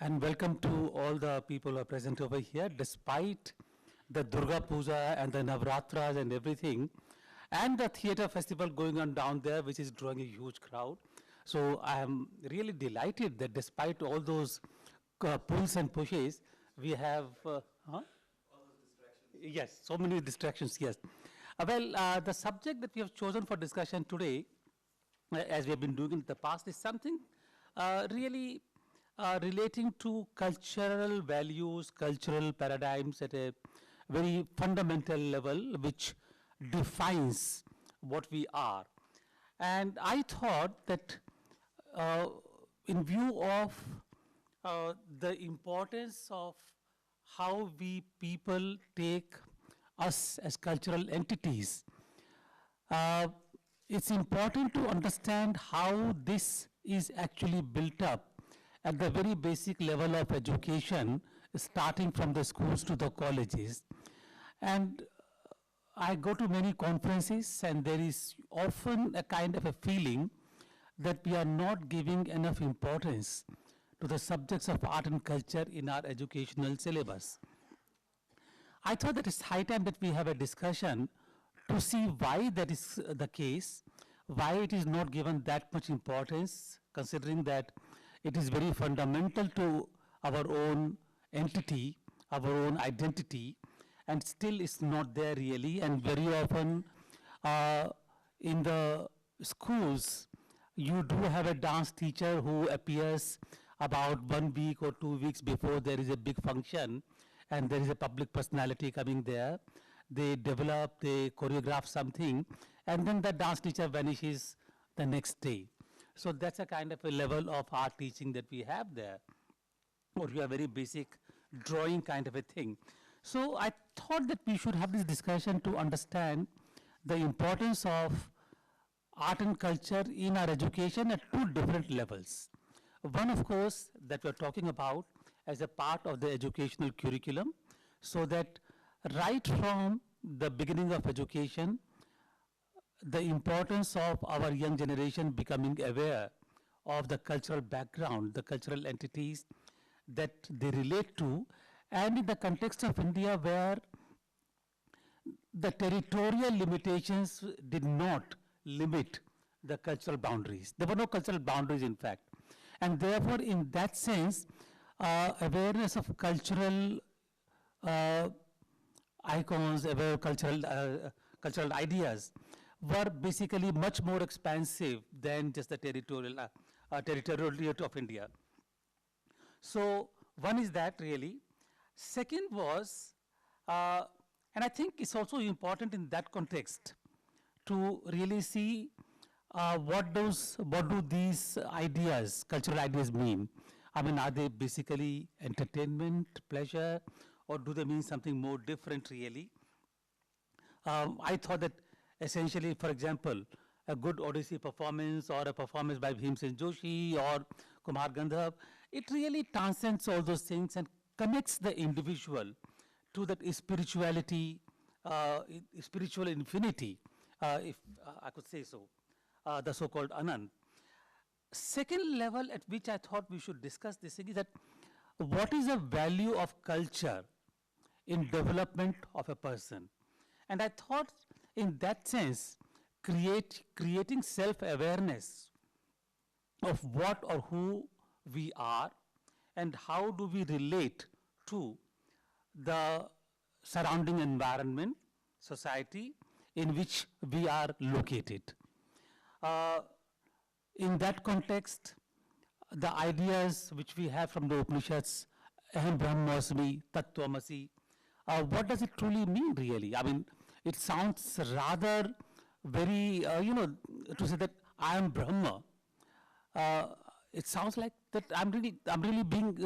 and welcome to all the people who are present over here, despite the Durga Puja and the Navratras and everything, and the theater festival going on down there, which is drawing a huge crowd. So I am really delighted that despite all those pulls and pushes, we have, yes, so many distractions, yes. The subject that we have chosen for discussion today, as we have been doing in the past, is something really relating to cultural values, cultural paradigms at a very fundamental level, which defines what we are. And I thought that in view of the importance of how we people take us as cultural entities, it's important to understand how this is actually built up at the very basic level of education, starting from the schools to the colleges. And I go to many conferences, and there is often a kind of a feeling that we are not giving enough importance to the subjects of art and culture in our educational syllabus. I thought that it's high time that we have a discussion to see why that is the case, why it is not given that much importance, considering that it is very fundamental to our own entity, our own identity, and still it's not there really. And very often in the schools, you do have a dance teacher who appears about 1 week or 2 weeks before there is a big function, and there is a public personality coming there. They develop, they choreograph something, and then the dance teacher vanishes the next day. So that's a kind of a level of art teaching that we have there, or we have very basic drawing kind of a thing. So I thought that we should have this discussion to understand the importance of art and culture in our education at two different levels. One, of course, that we're talking about as a part of the educational curriculum, so that right from the beginning of education, the importance of our young generation becoming aware of the cultural background, the cultural entities that they relate to, and in the context of India, where the territorial limitations did not limit the cultural boundaries. There were no cultural boundaries, in fact. And therefore, in that sense, awareness of cultural icons, cultural ideas were basically much more expansive than just the territoriality of India. So one is that really. Second was, and I think it's also important in that context to really see what do these ideas, cultural ideas mean? I mean, are they basically entertainment, pleasure, or do they mean something more different really? I thought that essentially, for example, a good Odissi performance or a performance by Bhimsen Joshi or Kumar Gandharv, it really transcends all those things and connects the individual to that spirituality, spiritual infinity, if I could say so, the so-called Anand. Second level at which I thought we should discuss this thing is that what is the value of culture in development of a person? And I thought in that sense, creating self-awareness of what or who we are and how do we relate to the surrounding environment, society in which we are located. In that context, the ideas which we have from the Upanishads, Aham Brahmasmi, Tattvamasi, what does it truly mean really? I mean, it sounds rather very, to say that I am Brahma. It sounds like that I'm really being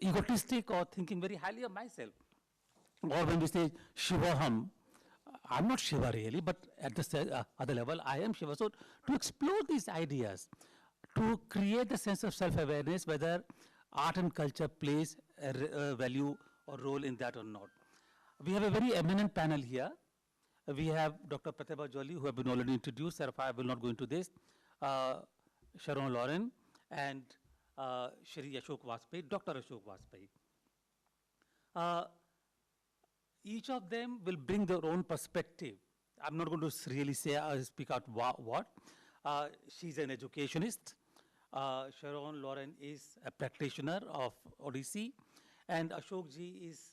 egotistic or thinking very highly of myself. Or when we say Shivaham, I'm not Shiva really, but at the other level, I am Shiva. So to explore these ideas, to create the sense of self-awareness, whether art and culture plays a value or role in that or not. We have a very eminent panel here. We have Dr. Pratibha, who have been already introduced. Therefore, I will not go into this. Sharon, Lowen, and Shri Ashok Vajpeyi, Dr. Ashok Vajpeyi. Uh, each of them will bring their own perspective. I'm not going to really say, speak out what. She's an educationist. Sharon, Lowen is a practitioner of Odissi. And Ashok ji is,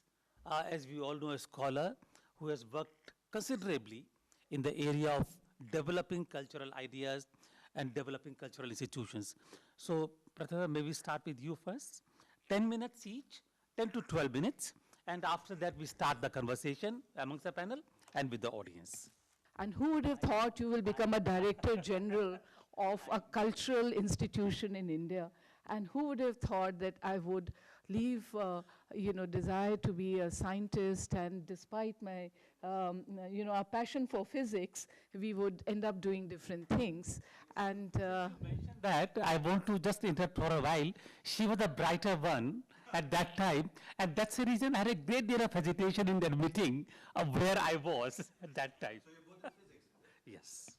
as we all know, a scholar who has worked considerably in the area of developing cultural ideas and developing cultural institutions. So, Pratibha, maybe start with you first. 10 minutes each, 10 to 12 minutes. And after that, we start the conversation amongst the panel and with the audience. And who would have thought you will become a director general of a cultural institution in India? And who would have thought that I would leave, desire to be a scientist, and despite my, a passion for physics, we would end up doing different things. And that, I want to just interrupt for a while. She was the brighter one at that time, and that's the reason I had a great deal of hesitation in admitting of where I was at that time. So you're both in physics? Yes.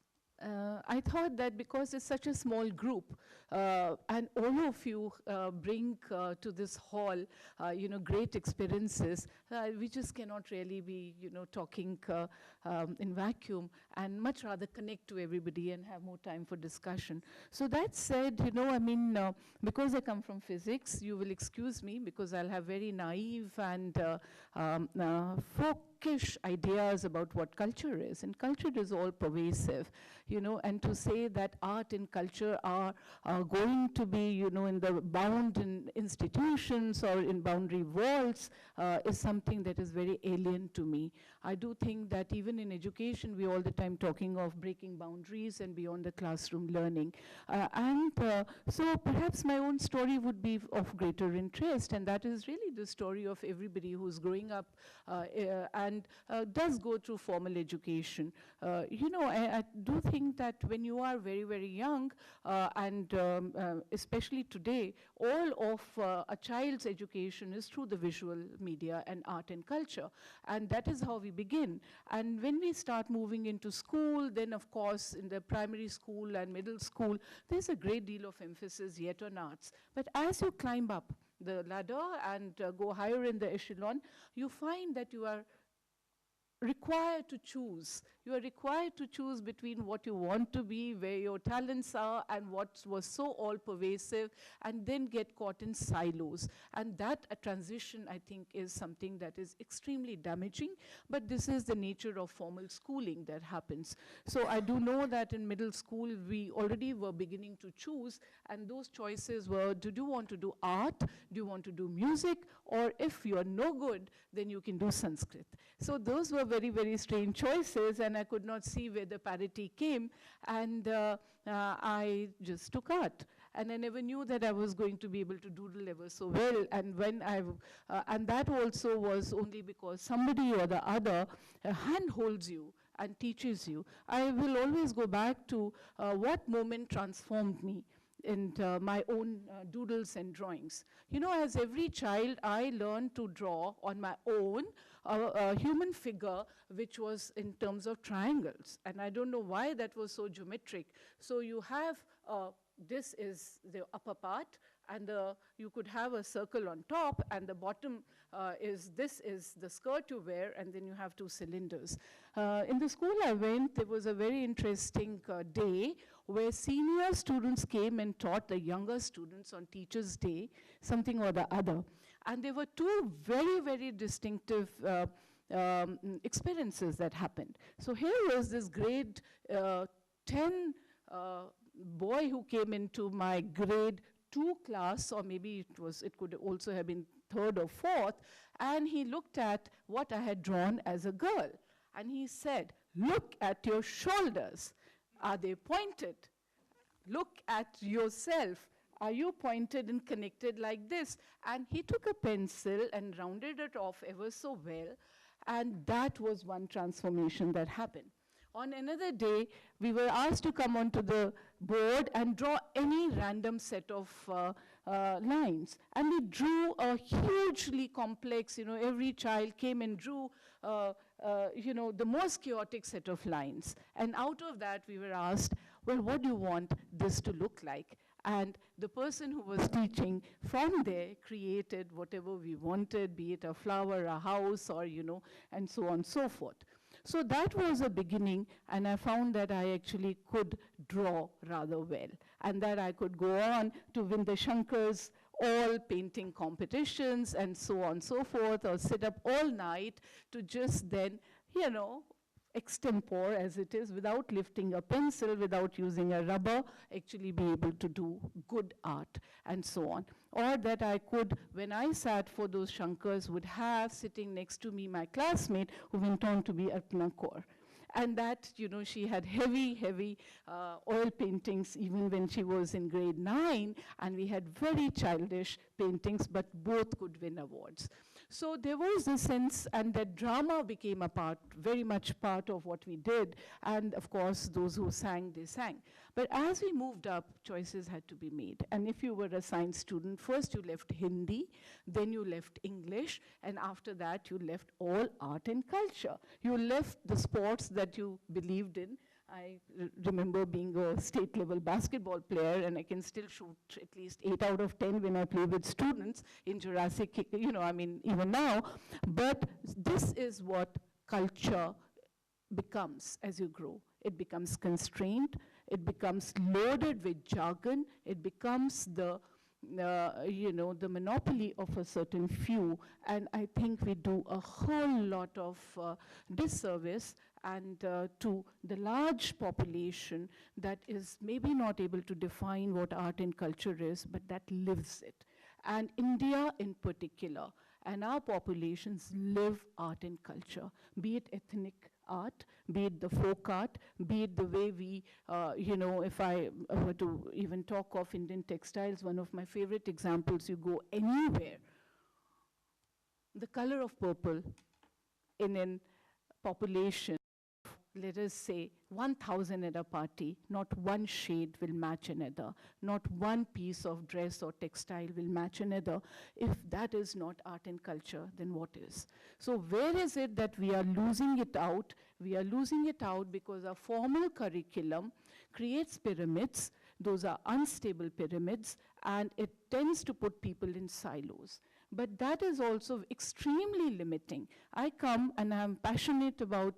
I thought that because it's such a small group, and all of you bring to this hall, great experiences, we just cannot really be, talking in vacuum, and much rather connect to everybody and have more time for discussion. So that said, because I come from physics, you will excuse me because I'll have very naive and folkish ideas about what culture is. And culture is all pervasive, and to say that art and culture are going to be, in the bound in institutions or in boundary walls is something that is very alien to me. I do think that even in education, we're all the time talking of breaking boundaries and beyond the classroom learning. So perhaps my own story would be of greater interest, and that is really the story of everybody who's growing up and does go through formal education. I do think that when you are very, very young, and especially today, all of a child's education is through the visual media and art and culture. And that is how we begin. And when we start moving into school, then of course in the primary school and middle school, there's a great deal of emphasis yet on arts. But as you climb up the ladder and go higher in the echelon, you find that you are required to choose. You are required to choose between what you want to be, where your talents are, and what was so all-pervasive, and then get caught in silos. And that transition, I think, is something that is extremely damaging, but this is the nature of formal schooling that happens. So I do know that in middle school, we already were beginning to choose, and those choices were, do you want to do art, do you want to do music, or if you are no good, then you can do Sanskrit. So those were very, very strange choices, and I could not see where the parity came, and I just took art. And I never knew that I was going to be able to doodle ever so well, and and that also was only because somebody or the other handholds you and teaches you. I will always go back to what moment transformed me in my own doodles and drawings. As every child, I learned to draw on my own a human figure which was in terms of triangles. And I don't know why that was so geometric. So you have, this is the upper part, and you could have a circle on top, and the bottom this is the skirt you wear, and then you have two cylinders. In the school I went, there was a very interesting day where senior students came and taught the younger students on Teachers' Day, something or the other. And there were two very, very distinctive experiences that happened. So here was this grade 10 boy who came into my grade 2 class, or maybe it could also have been 3rd or 4th, and he looked at what I had drawn as a girl. And he said, "Look at your shoulders. Are they pointed? Look at yourself. Are you pointed and connected like this?" And he took a pencil and rounded it off ever so well, and that was one transformation that happened. On another day, we were asked to come onto the board and draw any random set of lines. And we drew a hugely complex, every child came and drew, the most chaotic set of lines. And out of that, we were asked, well, what do you want this to look like? And the person who was teaching from there created whatever we wanted, be it a flower, a house, or, and so on and so forth. So that was a beginning, and I found that I actually could draw rather well, and that I could go on to win the Shankars all painting competitions and so on and so forth, or sit up all night to just then, extempore as it is, without lifting a pencil, without using a rubber, actually be able to do good art and so on. Or that I could, when I sat for those Shankars, would have sitting next to me my classmate who went on to be Arpana Kaur. And that, she had heavy oil paintings even when she was in grade 9, and we had very childish paintings, but both could win awards. So there was a sense, and that drama became a part, very much part of what we did, and of course, those who sang, they sang. But as we moved up, choices had to be made. And if you were a science student, first you left Hindi, then you left English, and after that you left all art and culture. You left the sports that you believed in. I remember being a state level basketball player, and I can still shoot at least 8 out of 10 when I play with students in Jurassic, even now. But this is what culture becomes as you grow. It becomes constrained, it becomes loaded with jargon, it becomes the monopoly of a certain few, and I think we do a whole lot of disservice and to the large population that is maybe not able to define what art and culture is, but that lives it. And India in particular, and our populations live art and culture, be it ethnic art, be it the folk art, be it the way we, if I were to even talk of Indian textiles, one of my favorite examples, you go anywhere, the color of purple in a population, let us say 1,000 at a party, not one shade will match another, not one piece of dress or textile will match another. If that is not art and culture, then what is? So where is it that we are losing it out? We are losing it out because our formal curriculum creates pyramids. Those are unstable pyramids, and it tends to put people in silos. But that is also extremely limiting. I come and I'm passionate about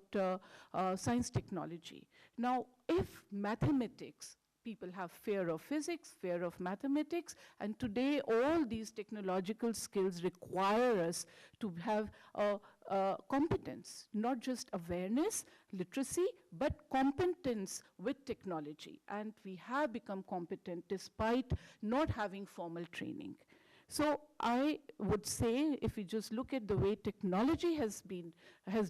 science technology. Now, if mathematics, people have fear of physics, fear of mathematics, and today all these technological skills require us to have competence, not just awareness, literacy, but competence with technology. And we have become competent despite not having formal training. So I would say, if we just look at the way technology has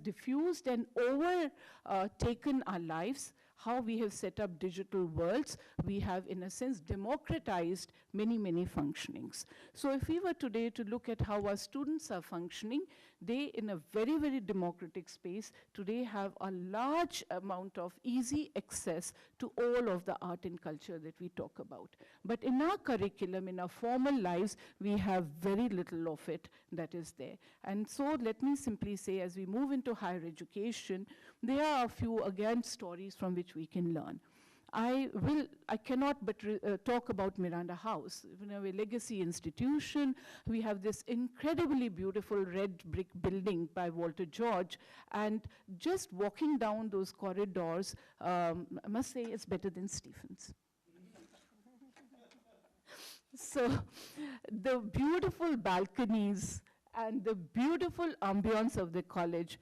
diffused and overtaken our lives, how we have set up digital worlds, we have, in a sense, democratized many, many functionings. So if we were today to look at how our students are functioning, they, in a very, very democratic space, today have a large amount of easy access to all of the art and culture that we talk about. But in our curriculum, in our formal lives, we have very little of it that is there. And so let me simply say, as we move into higher education, there are a few, again, stories from which we can learn. I cannot but talk about Miranda House. A legacy institution. We have this incredibly beautiful red brick building by Walter George, and just walking down those corridors, I must say it's better than Stephen's. So the beautiful balconies and the beautiful ambience of the college,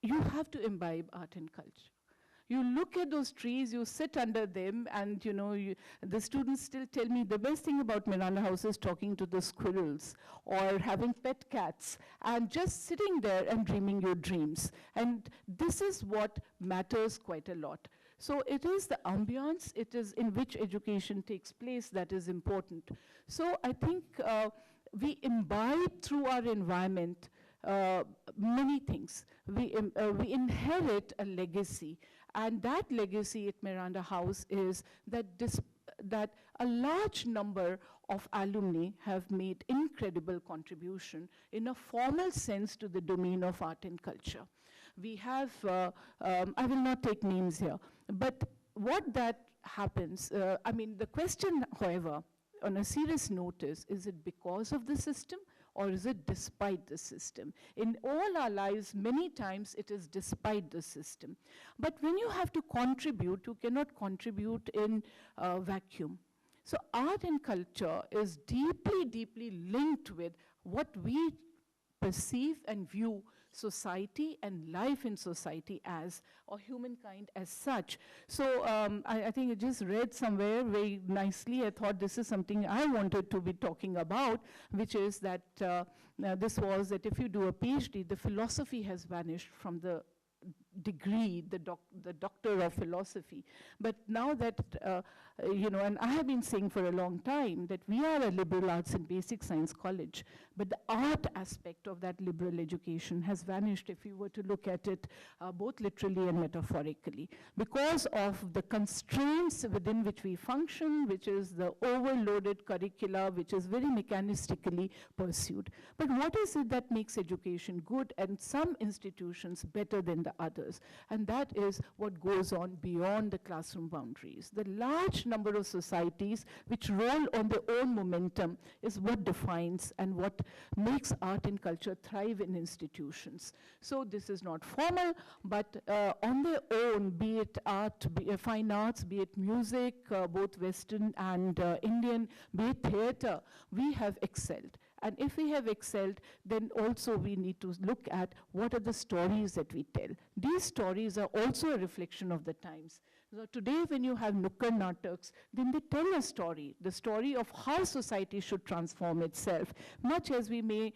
you have to imbibe art and culture. You look at those trees, you sit under them, and the students still tell me the best thing about Miranda House is talking to the squirrels or having pet cats and just sitting there and dreaming your dreams. And this is what matters quite a lot. So it is the ambience, it is in which education takes place that is important. So I think we imbibe through our environment many things. We inherit a legacy. And that legacy at Miranda House is that a large number of alumni have made incredible contribution in a formal sense to the domain of art and culture. We have, I will not take names here, but what that happens, I mean, the question, however, on a serious note is it because of the system or is it despite the system? In all our lives, many times it is despite the system. But when you have to contribute, you cannot contribute in a vacuum. So art and culture is deeply, deeply linked with what we perceive and view society and life in society as, or humankind as such. So I think I just read somewhere very nicely, I thought this is something I wanted to be talking about, which is that this was that if you do a PhD, the philosophy has vanished from the degree, the doctor of philosophy. But now that, and I have been saying for a long time that we are a liberal arts and basic science college, but the art aspect of that liberal education has vanished if you were to look at it both literally and metaphorically, because of the constraints within which we function, which is the overloaded curricula, which is very mechanistically pursued. But what is it that makes education good and some institutions better than the others? And that is what goes on beyond the classroom boundaries. The large number of societies which roll on their own momentum is what defines and what makes art and culture thrive in institutions. So this is not formal, but on their own, be it art, fine arts, be it music, both Western and Indian, be it theater, we have excelled. And if we have excelled, then also we need to look at what are the stories that we tell. These stories are also a reflection of the times. So today when you have Nukkad Nataks, then they tell a story, the story of how society should transform itself, much as we may,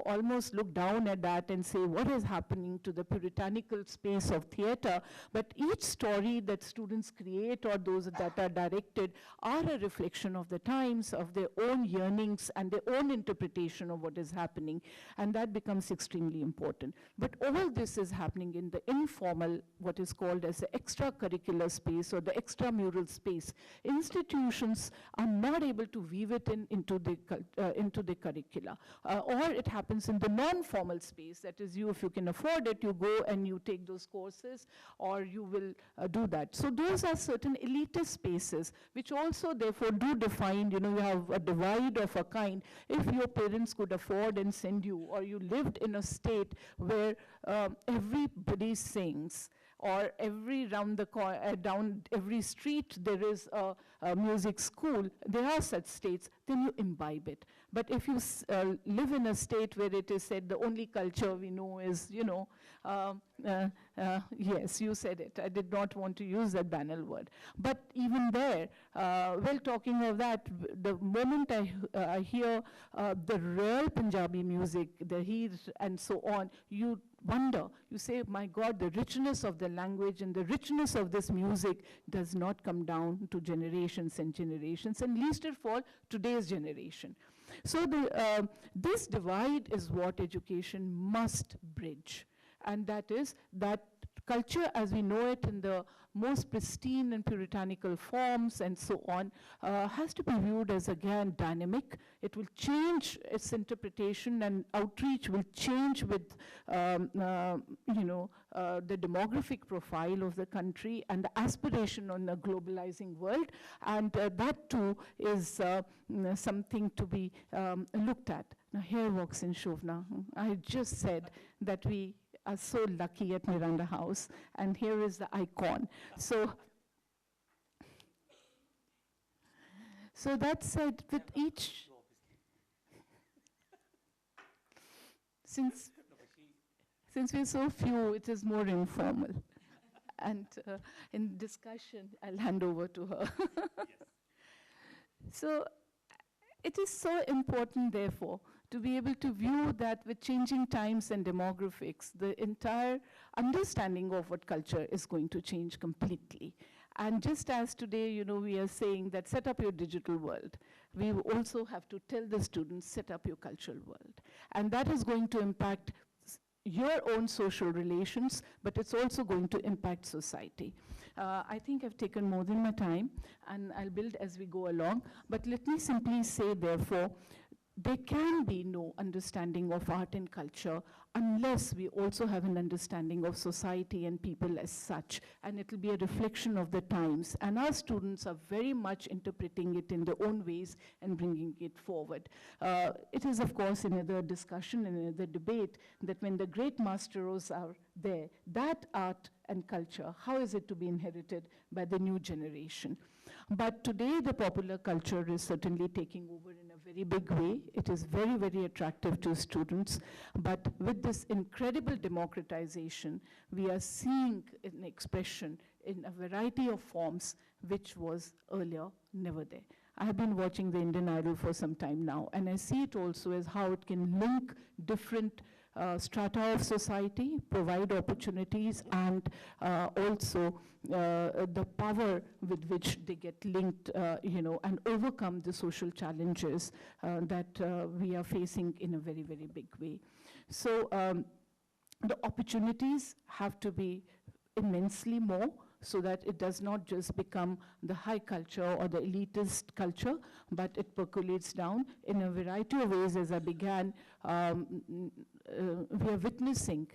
almost look down at that and say what is happening to the puritanical space of theater, but each story that students create or those that are directed are a reflection of the times, of their own yearnings and their own interpretation of what is happening, and that becomes extremely important. But all this is happening in the informal, what is called as the extracurricular space or the extramural space. Institutions are not able to weave it into the curricula. Or it happens in the non-formal space, that is if you can afford it, you go and you take those courses, or you will do that. So those are certain elitist spaces, which also therefore do define, you have a divide of a kind. If your parents could afford and send you, or you lived in a state where everybody sings, or down every street there is a music school, there are such states, then you imbibe it. But if you live in a state where it is said the only culture we know is, yes, you said it. I did not want to use that banal word. But even there, talking of that, the moment I hear the real Punjabi music, the heer and so on, you wonder, you say, my God, the richness of the language and the richness of this music does not come down to generations and generations, and least of all, today's generation. So this divide is what education must bridge, and that is that culture as we know it in the most pristine and puritanical forms and so on has to be viewed as, again, dynamic. It will change its interpretation, and outreach will change with the demographic profile of the country and the aspiration on a globalizing world, and that too is something to be looked at. Now here walks in Shobna. I just said that we are so lucky at Miranda House, and here is the icon. So that said, with each, since we're so few, it is more informal. And in discussion, I'll hand over to her. Yes. So it is so important, therefore, to be able to view that with changing times and demographics, the entire understanding of what culture is going to change completely. And just as today, we are saying that set up your digital world, we also have to tell the students, set up your cultural world. And that is going to impact your own social relations, but it's also going to impact society. I think I've taken more than my time, and I'll build as we go along. But let me simply say, therefore, there can be no understanding of art and culture unless we also have an understanding of society and people as such, and it will be a reflection of the times. And our students are very much interpreting it in their own ways and bringing it forward. It is, of course, another discussion and another debate that when the great masters are there, that art and culture, how is it to be inherited by the new generation? But today, the popular culture is certainly taking over in a very big way. It is very, very attractive to students. But with this incredible democratization, we are seeing an expression in a variety of forms which was earlier never there. I have been watching the Indian Idol for some time now, and I see it also as how it can link different strata of society, provide opportunities, and also the power with which they get linked, and overcome the social challenges that we are facing in a very, very big way. So the opportunities have to be immensely more, so that it does not just become the high culture or the elitist culture, but it percolates down in a variety of ways. As I began, we are witnessing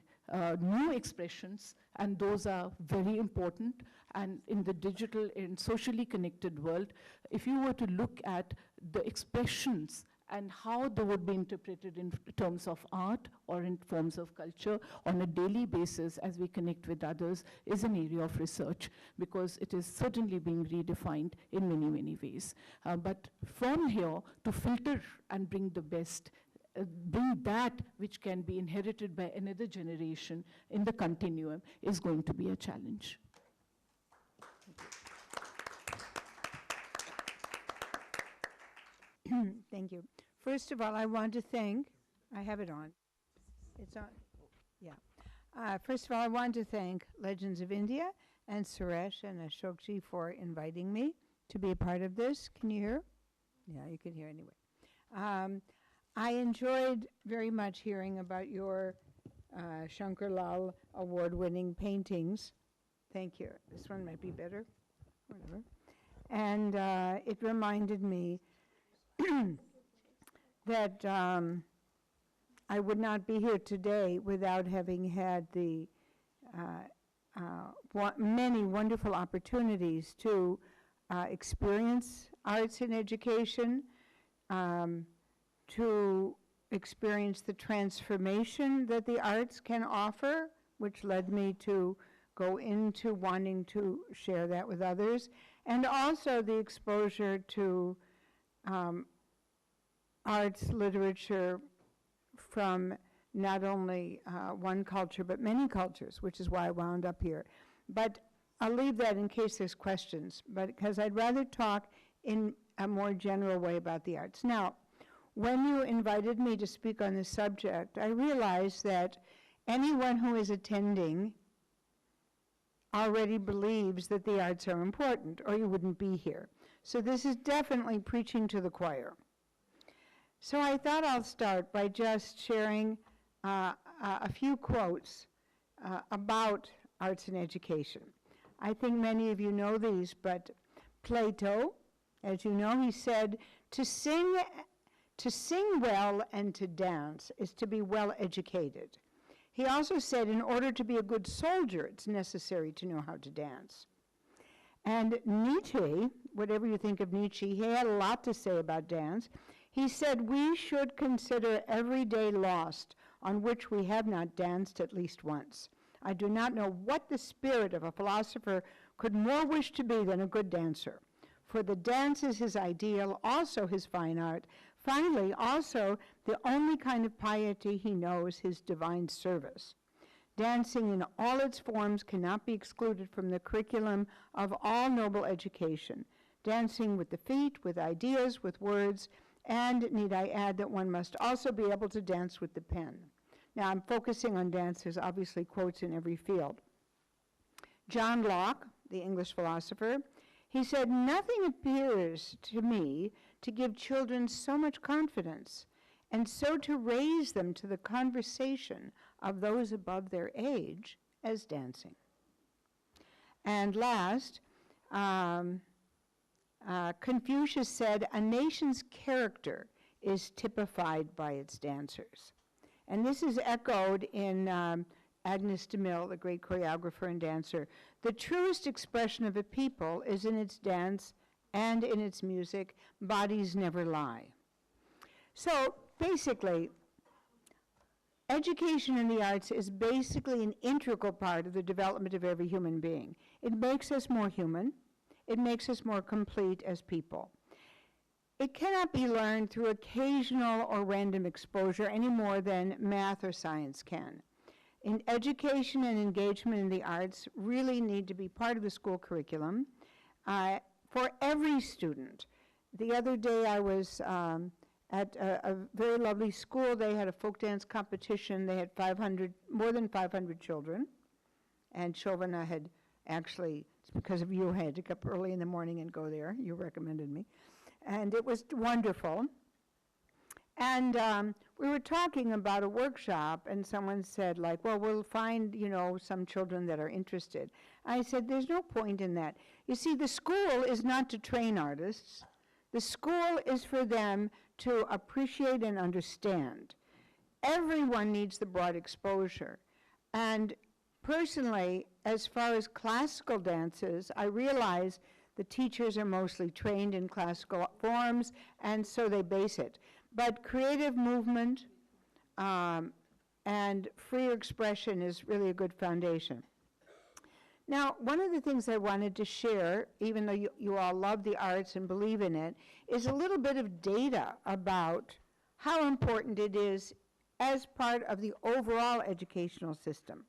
new expressions, and those are very important. And in the digital and socially connected world, if you were to look at the expressions and how they would be interpreted in terms of art or in forms of culture on a daily basis as we connect with others is an area of research, because it is certainly being redefined in many, many ways. But from here, to filter and bring the best, bring that which can be inherited by another generation in the continuum is going to be a challenge. Thank you. First of all, I want to thank, I have it on. It's on, yeah. First of all, I want to thank Legends of India and Suresh and Ashokji for inviting me to be a part of this. Can you hear? Yeah, you can hear anyway. I enjoyed very much hearing about your Shankar Lal award-winning paintings. Thank you. This one might be better. Whatever. And it reminded me that I would not be here today without having had the many wonderful opportunities to experience arts in education, to experience the transformation that the arts can offer, which led me to go into wanting to share that with others, and also the exposure to arts literature from not only one culture, but many cultures, which is why I wound up here. But I'll leave that in case there's questions, but because I'd rather talk in a more general way about the arts. Now, when you invited me to speak on this subject, I realized that anyone who is attending already believes that the arts are important, or you wouldn't be here. So this is definitely preaching to the choir. So I thought I'll start by just sharing a few quotes about arts and education. I think many of you know these, but Plato, as you know, he said, to sing well and to dance is to be well educated. He also said, in order to be a good soldier, it's necessary to know how to dance. And Nietzsche, whatever you think of Nietzsche, he had a lot to say about dance. He said, we should consider every day lost on which we have not danced at least once. I do not know what the spirit of a philosopher could more wish to be than a good dancer. For the dance is his ideal, also his fine art. Finally, also the only kind of piety he knows, his divine service. Dancing in all its forms cannot be excluded from the curriculum of all noble education. Dancing with the feet, with ideas, with words, and need I add that one must also be able to dance with the pen. Now I'm focusing on dance. There's obviously quotes in every field. John Locke, the English philosopher, he said, nothing appears to me to give children so much confidence and so to raise them to the conversation of those above their age as dancing. And last, Confucius said, a nation's character is typified by its dancers. And this is echoed in Agnes de Mille, the great choreographer and dancer. The truest expression of a people is in its dance and in its music. Bodies never lie. So basically, education in the arts is basically an integral part of the development of every human being. It makes us more human. It makes us more complete as people. It cannot be learned through occasional or random exposure any more than math or science can. In education and engagement in the arts really need to be part of the school curriculum for every student. The other day I was at a very lovely school. They had a folk dance competition. They had more than 500 children. And Chauvina had actually, it's because of you, I had to get up early in the morning and go there. You recommended me. And it was wonderful. And we were talking about a workshop, and someone said, like, well, we'll find, some children that are interested. I said, there's no point in that. You see, the school is not to train artists. The school is for them to appreciate and understand. Everyone needs the broad exposure. And personally, as far as classical dances, I realize the teachers are mostly trained in classical forms, and so they base it. But creative movement and free expression is really a good foundation. Now, one of the things I wanted to share, even though you all love the arts and believe in it, is a little bit of data about how important it is as part of the overall educational system.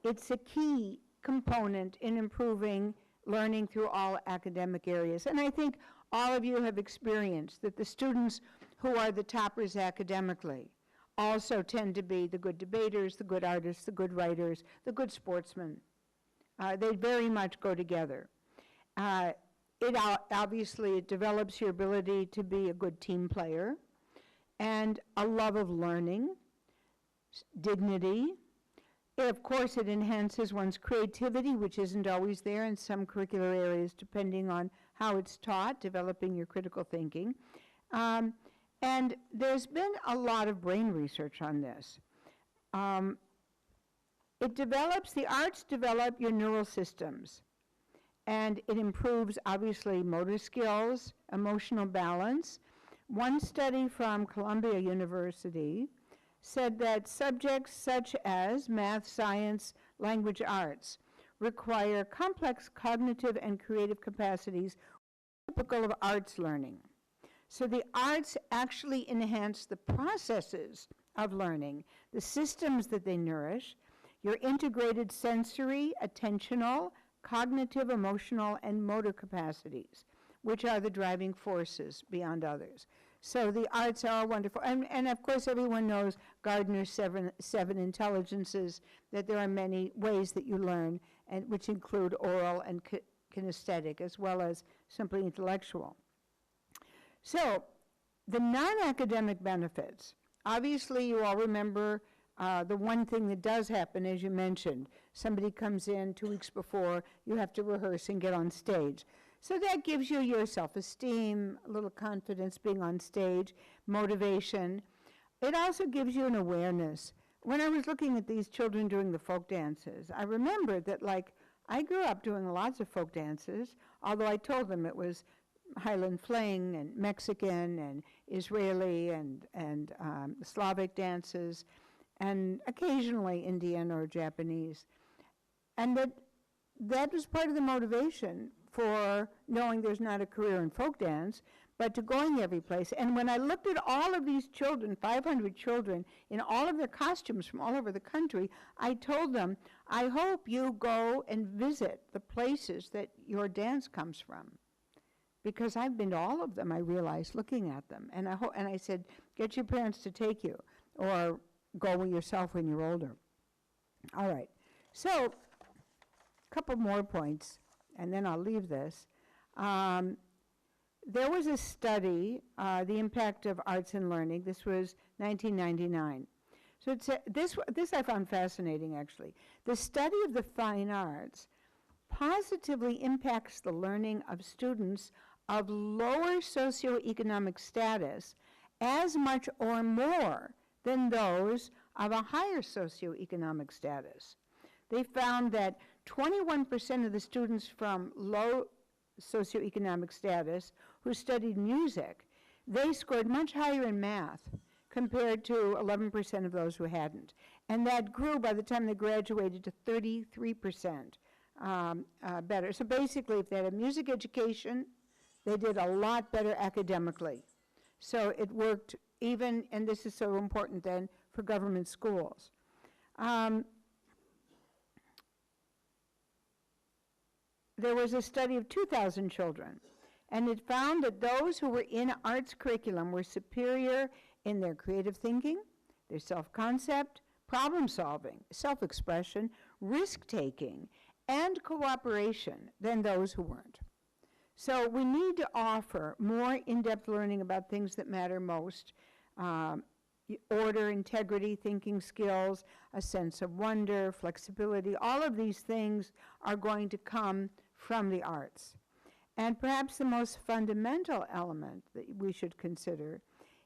It's a key component in improving learning through all academic areas. And I think all of you have experienced that the students who are the toppers academically also tend to be the good debaters, the good artists, the good writers, the good sportsmen. They very much go together. Obviously, it develops your ability to be a good team player, and a love of learning, dignity. Of course, it enhances one's creativity, which isn't always there in some curricular areas, depending on how it's taught, developing your critical thinking. And there's been a lot of brain research on this. The arts develop your neural systems, and it improves, obviously, motor skills, emotional balance. One study from Columbia University said that subjects such as math, science, language arts require complex cognitive and creative capacities typical of arts learning. So the arts actually enhance the processes of learning, the systems that they nourish, your integrated sensory, attentional, cognitive, emotional, and motor capacities, which are the driving forces beyond others. So the arts are wonderful. And of course, everyone knows Gardner's seven intelligences, that there are many ways that you learn, and which include oral and kinesthetic, as well as simply intellectual. So the non-academic benefits, obviously you all remember the one thing that does happen, as you mentioned, somebody comes in 2 weeks before, you have to rehearse and get on stage. So that gives you your self-esteem, a little confidence being on stage, motivation. It also gives you an awareness. When I was looking at these children doing the folk dances, I remembered that, like, I grew up doing lots of folk dances, although I told them it was Highland Fling and Mexican and Israeli and Slavic dances, and occasionally Indian or Japanese. And that was part of the motivation for knowing there's not a career in folk dance, but to going every place. And when I looked at all of these children, 500 children, in all of their costumes from all over the country, I told them, I hope you go and visit the places that your dance comes from. Because I've been to all of them, I realized, looking at them. And I said, get your parents to take you, or go yourself when you're older. All right. So, a couple more points, and then I'll leave this. There was a study, the impact of arts and learning. This was 1999. So this I found fascinating, actually. The study of the fine arts positively impacts the learning of students of lower socioeconomic status as much or more than those of a higher socioeconomic status. They found that 21% of the students from low socioeconomic status who studied music, they scored much higher in math compared to 11% of those who hadn't. And that grew by the time they graduated to 33% better. So basically, if they had a music education, they did a lot better academically. So it worked even, and this is so important then, for government schools. There was a study of 2,000 children, and it found that those who were in arts curriculum were superior in their creative thinking, their self-concept, problem-solving, self-expression, risk-taking, and cooperation than those who weren't. So we need to offer more in-depth learning about things that matter most, order, integrity, thinking skills, a sense of wonder, flexibility. All of these things are going to come from the arts. And perhaps the most fundamental element that we should consider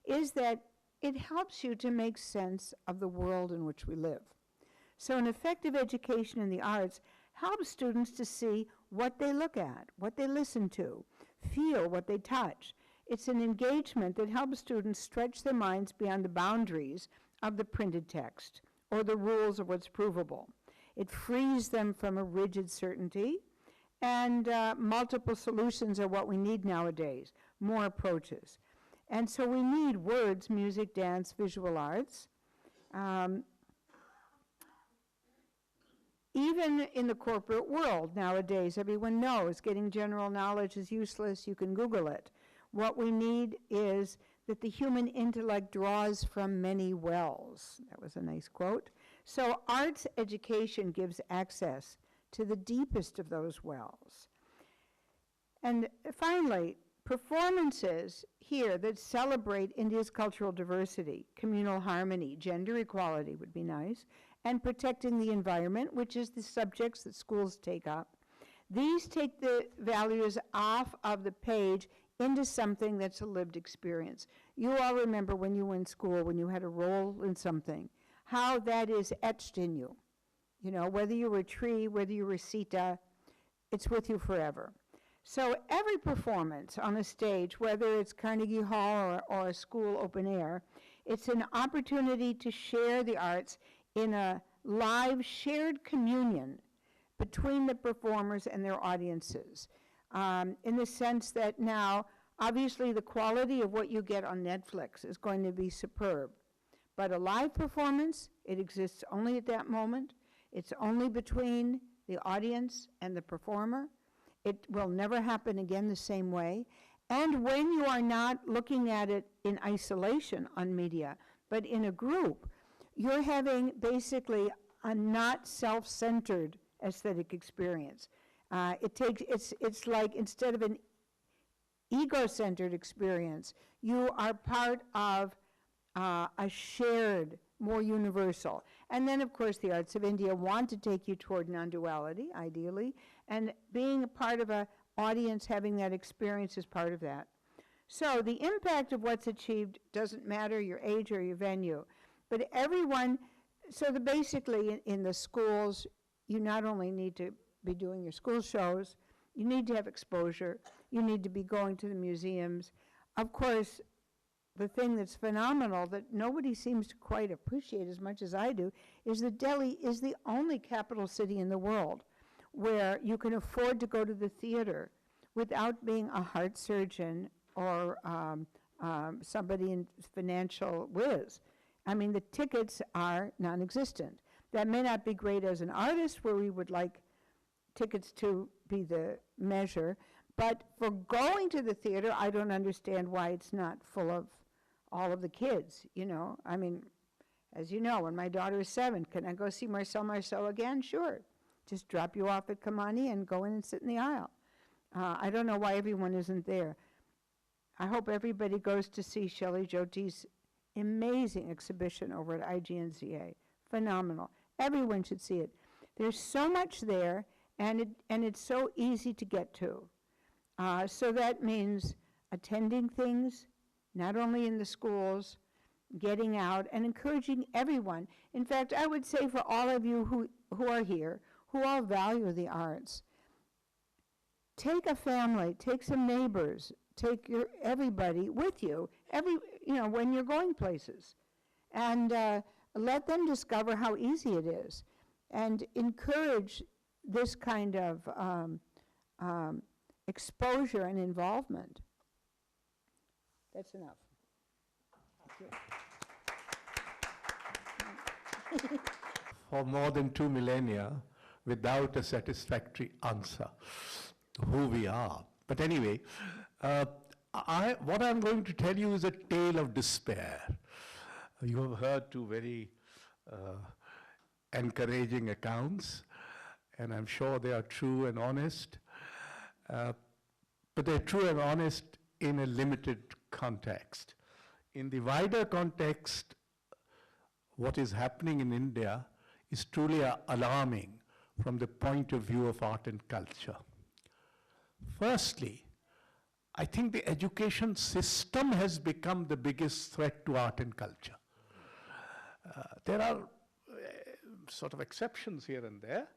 is that it helps you to make sense of the world in which we live. So an effective education in the arts helps students to see what they look at, what they listen to, feel what they touch. It's an engagement that helps students stretch their minds beyond the boundaries of the printed text or the rules of what's provable. It frees them from a rigid certainty, and multiple solutions are what we need nowadays, more approaches. And so we need words, music, dance, visual arts. Even in the corporate world nowadays, everyone knows getting general knowledge is useless. You can Google it. What we need is that the human intellect draws from many wells. That was a nice quote. So arts education gives access to the deepest of those wells. And finally, performances here that celebrate India's cultural diversity, communal harmony, gender equality would be nice, and protecting the environment, which is the subjects that schools take up. These take the values off of the page into something that's a lived experience. You all remember when you were in school, when you had a role in something, how that is etched in you. You know, whether you were a tree, whether you were Sita, it's with you forever. So every performance on a stage, whether it's Carnegie Hall or a school open air, it's an opportunity to share the arts in a live shared communion between the performers and their audiences. In the sense that now, obviously the quality of what you get on Netflix is going to be superb. But a live performance, it exists only at that moment. It's only between the audience and the performer. It will never happen again the same way. And when you are not looking at it in isolation on media, but in a group, you're having basically a not self-centered aesthetic experience. It's like instead of an ego-centered experience, you are part of a shared, more universal. And then, of course, the arts of India want to take you toward non-duality, ideally, and being a part of an audience having that experience is part of that. So the impact of what's achieved doesn't matter your age or your venue, but everyone, so basically in the schools, you not only need to be doing your school shows, you need to have exposure, you need to be going to the museums. Of course, the thing that's phenomenal that nobody seems to quite appreciate as much as I do is that Delhi is the only capital city in the world where you can afford to go to the theater without being a heart surgeon or somebody in financial whiz. I mean, the tickets are non-existent. That may not be great as an artist, where we would like tickets to be the measure, but for going to the theater, I don't understand why it's not full of all of the kids, you know. I mean, as you know, when my daughter is 7, can I go see Marcel again? Sure. Just drop you off at Kamani and go in and sit in the aisle. I don't know why everyone isn't there. I hope everybody goes to see Shelley Jyoti's amazing exhibition over at IGNCA. Phenomenal. Everyone should see it. There's so much there, and it's so easy to get to. So that means attending things, not only in the schools, getting out and encouraging everyone. In fact, I would say for all of you who are here, who all value the arts, take a family, take some neighbors, take everybody with you, when you're going places, and let them discover how easy it is, and encourage this kind of exposure and involvement. That's enough. For more than 2 millennia, without a satisfactory answer to who we are. But anyway, what I'm going to tell you is a tale of despair. You have heard two very encouraging accounts, and I'm sure they are true and honest. But they're true and honest in a limited context. In the wider context, what is happening in India is truly alarming from the point of view of art and culture. Firstly, I think the education system has become the biggest threat to art and culture. There are sort of exceptions here and there,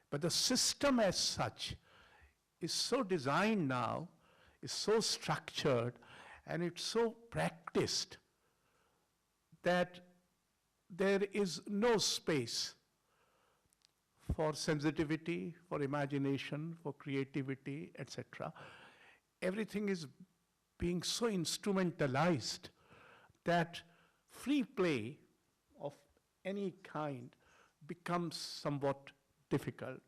but the system as such is so designed now, is so structured, and it's so practiced that there is no space for sensitivity, for imagination, for creativity, etc. Everything is being so instrumentalized that free play of any kind becomes somewhat difficult.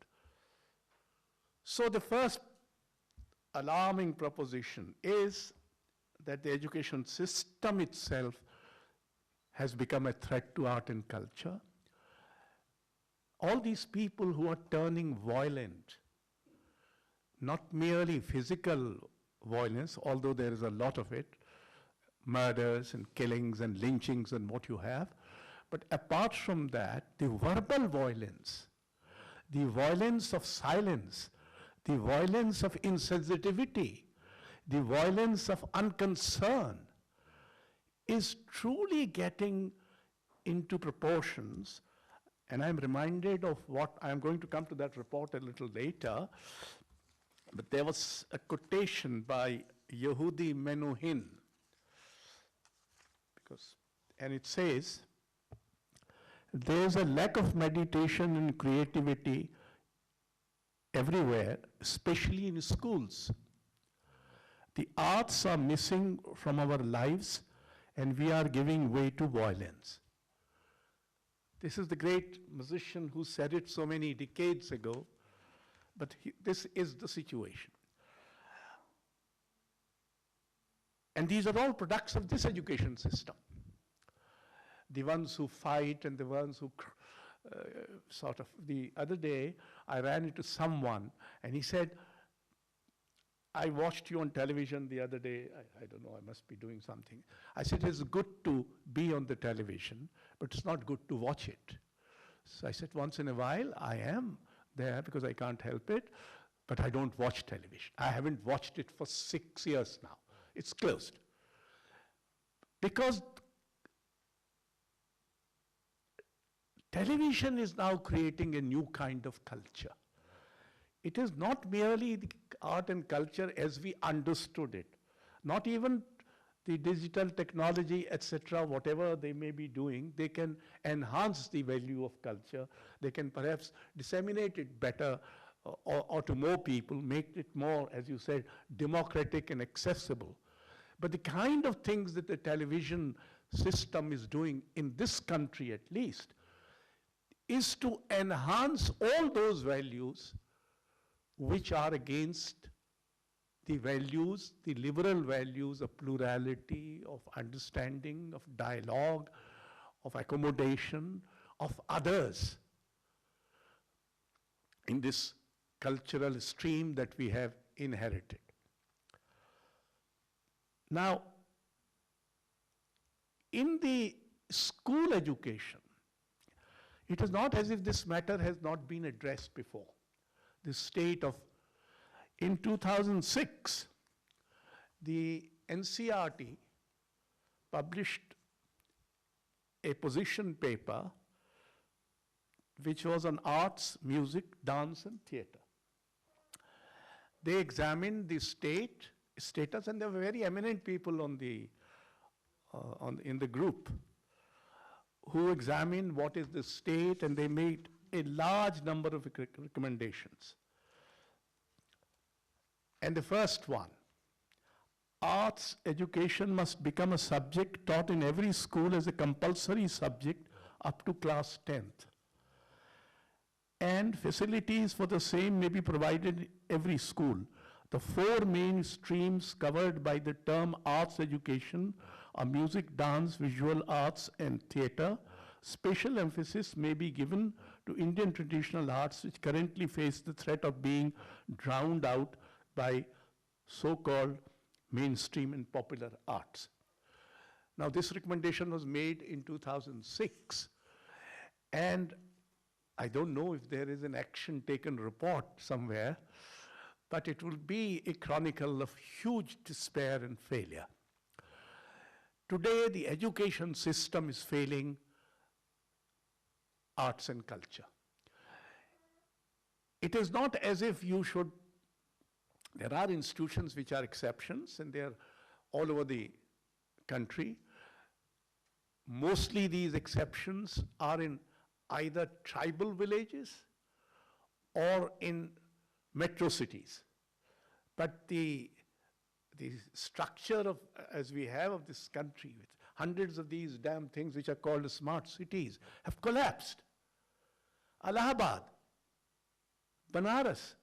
So the first alarming proposition is that the education system itself has become a threat to art and culture. All these people who are turning violent, not merely physical violence, although there is a lot of it, murders and killings and lynchings and what you have, but apart from that, the verbal violence, the violence of silence, the violence of insensitivity, the violence of unconcern is truly getting into proportions. And I'm reminded of what, I'm going to come to that report a little later, but there was a quotation by Yehudi Menuhin, and it says, there's a lack of meditation and creativity everywhere, especially in schools. The arts are missing from our lives, and we are giving way to violence. This is the great musician who said it so many decades ago, but this is the situation. And these are all products of this education system. The ones who fight and the ones who the other day, I ran into someone and he said, I watched you on television the other day. I don't know, I must be doing something. I said, it's good to be on the television, but it's not good to watch it. So I said, once in a while, I am there because I can't help it, but I don't watch television. I haven't watched it for 6 years now. It's closed. Because television is now creating a new kind of culture. It is not merely the art and culture as we understood it, not even the digital technology, etc., whatever they may be doing, they can enhance the value of culture. They can perhaps disseminate it better or to more people, make it more, as you said, democratic and accessible. But the kind of things that the television system is doing, in this country at least, is to enhance all those values which are against the values, the liberal values of plurality, of understanding, of dialogue, of accommodation, of others in this cultural stream that we have inherited. Now, in the school education, it is not as if this matter has not been addressed before. The state of, in 2006, the NCERT published a position paper which was on arts, music, dance, and theatre. They examined the status, and there were very eminent people on the, in the group who examined what is the state, and they made a large number of recommendations. And the first one, arts education must become a subject taught in every school as a compulsory subject up to class 10th. And facilities for the same may be provided in every school. The four main streams covered by the term arts education are music, dance, visual arts, and theatre. Special emphasis may be given to Indian traditional arts, which currently face the threat of being drowned out by so-called mainstream and popular arts. Now, this recommendation was made in 2006, and I don't know if there is an action taken report somewhere, but it will be a chronicle of huge despair and failure. Today, the education system is failing arts and culture. It is not as if you should, there are institutions which are exceptions, and they are all over the country. Mostly these exceptions are in either tribal villages or in metro cities. But the structure of, as we have of this country, with hundreds of these damn things which are called smart cities, have collapsed. Allahabad, Banaras,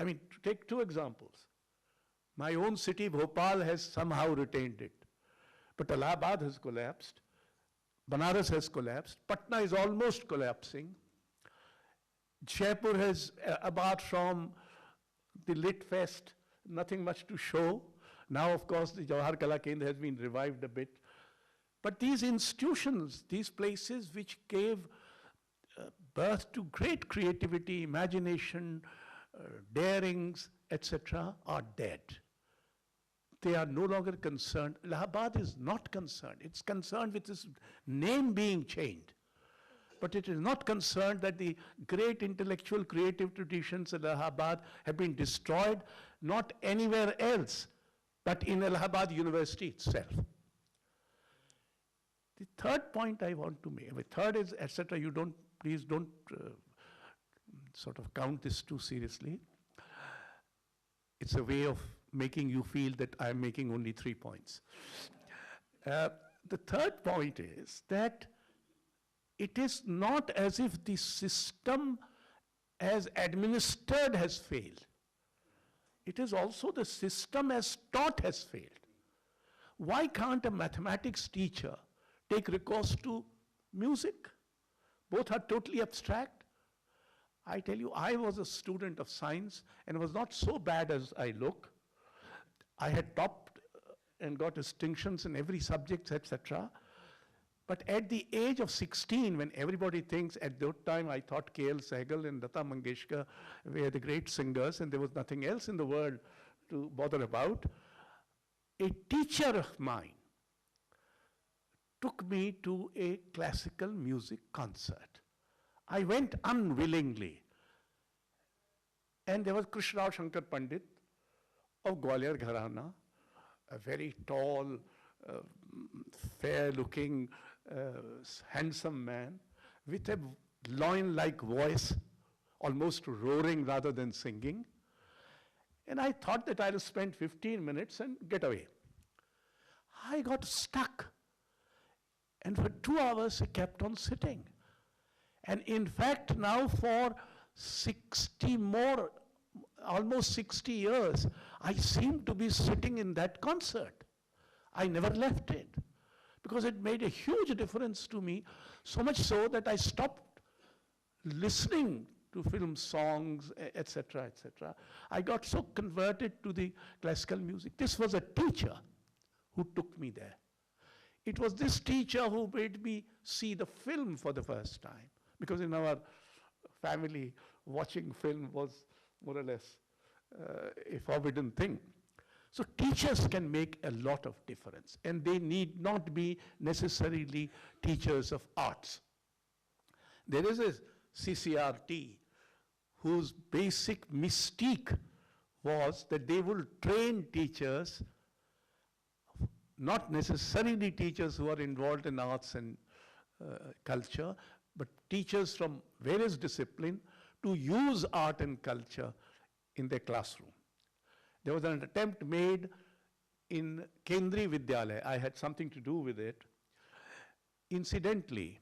I mean, to take two examples. My own city, Bhopal, has somehow retained it. But Allahabad has collapsed. Banaras has collapsed. Patna is almost collapsing. Jaipur has, apart from the Lit Fest, nothing much to show. Now, of course, the Jawahar Kala Kendra has been revived a bit. But these institutions, these places which gave birth to great creativity, imagination, darings, etc., are dead. They are no longer concerned. Allahabad is not concerned. It's concerned with its name being changed. But it is not concerned that the great intellectual creative traditions of Allahabad have been destroyed, not anywhere else, but in Allahabad University itself. The third point I want to make, the third is, etc., you don't, please don't sort of count this too seriously. It's a way of making you feel that I'm making only 3 points. The third point is that it is not as if the system as administered has failed. It is also the system as taught has failed. Why can't a mathematics teacher take recourse to music? Both are totally abstract. I tell you, I was a student of science and was not so bad as I look. I had topped and got distinctions in every subject, etc. But at the age of 16, when everybody thinks, at that time I thought K.L. Sehgal and Lata Mangeshkar were the great singers and there was nothing else in the world to bother about, a teacher of mine took me to a classical music concert. I went unwillingly. And there was Krishnarao Shankar Pandit of Gwalior Gharana, a very tall, fair-looking, handsome man with a lion-like voice, almost roaring rather than singing. And I thought that I'll spend 15 minutes and get away. I got stuck. And for 2 hours, I kept on sitting. And in fact, now for 60 more, almost 60 years, I seem to be sitting in that concert. I never left it because it made a huge difference to me, so much so that I stopped listening to film songs, etc., etc. I got so converted to the classical music. This was a teacher who took me there. It was this teacher who made me see the film for the first time, because in our family, watching film was more or less a forbidden thing. So teachers can make a lot of difference, and they need not be necessarily teachers of arts. There is a CCRT whose basic mystique was that they will train teachers, not necessarily teachers who are involved in arts and culture, but teachers from various disciplines to use art and culture in their classroom. There was an attempt made in Kendri Vidyalaya. I had something to do with it. Incidentally,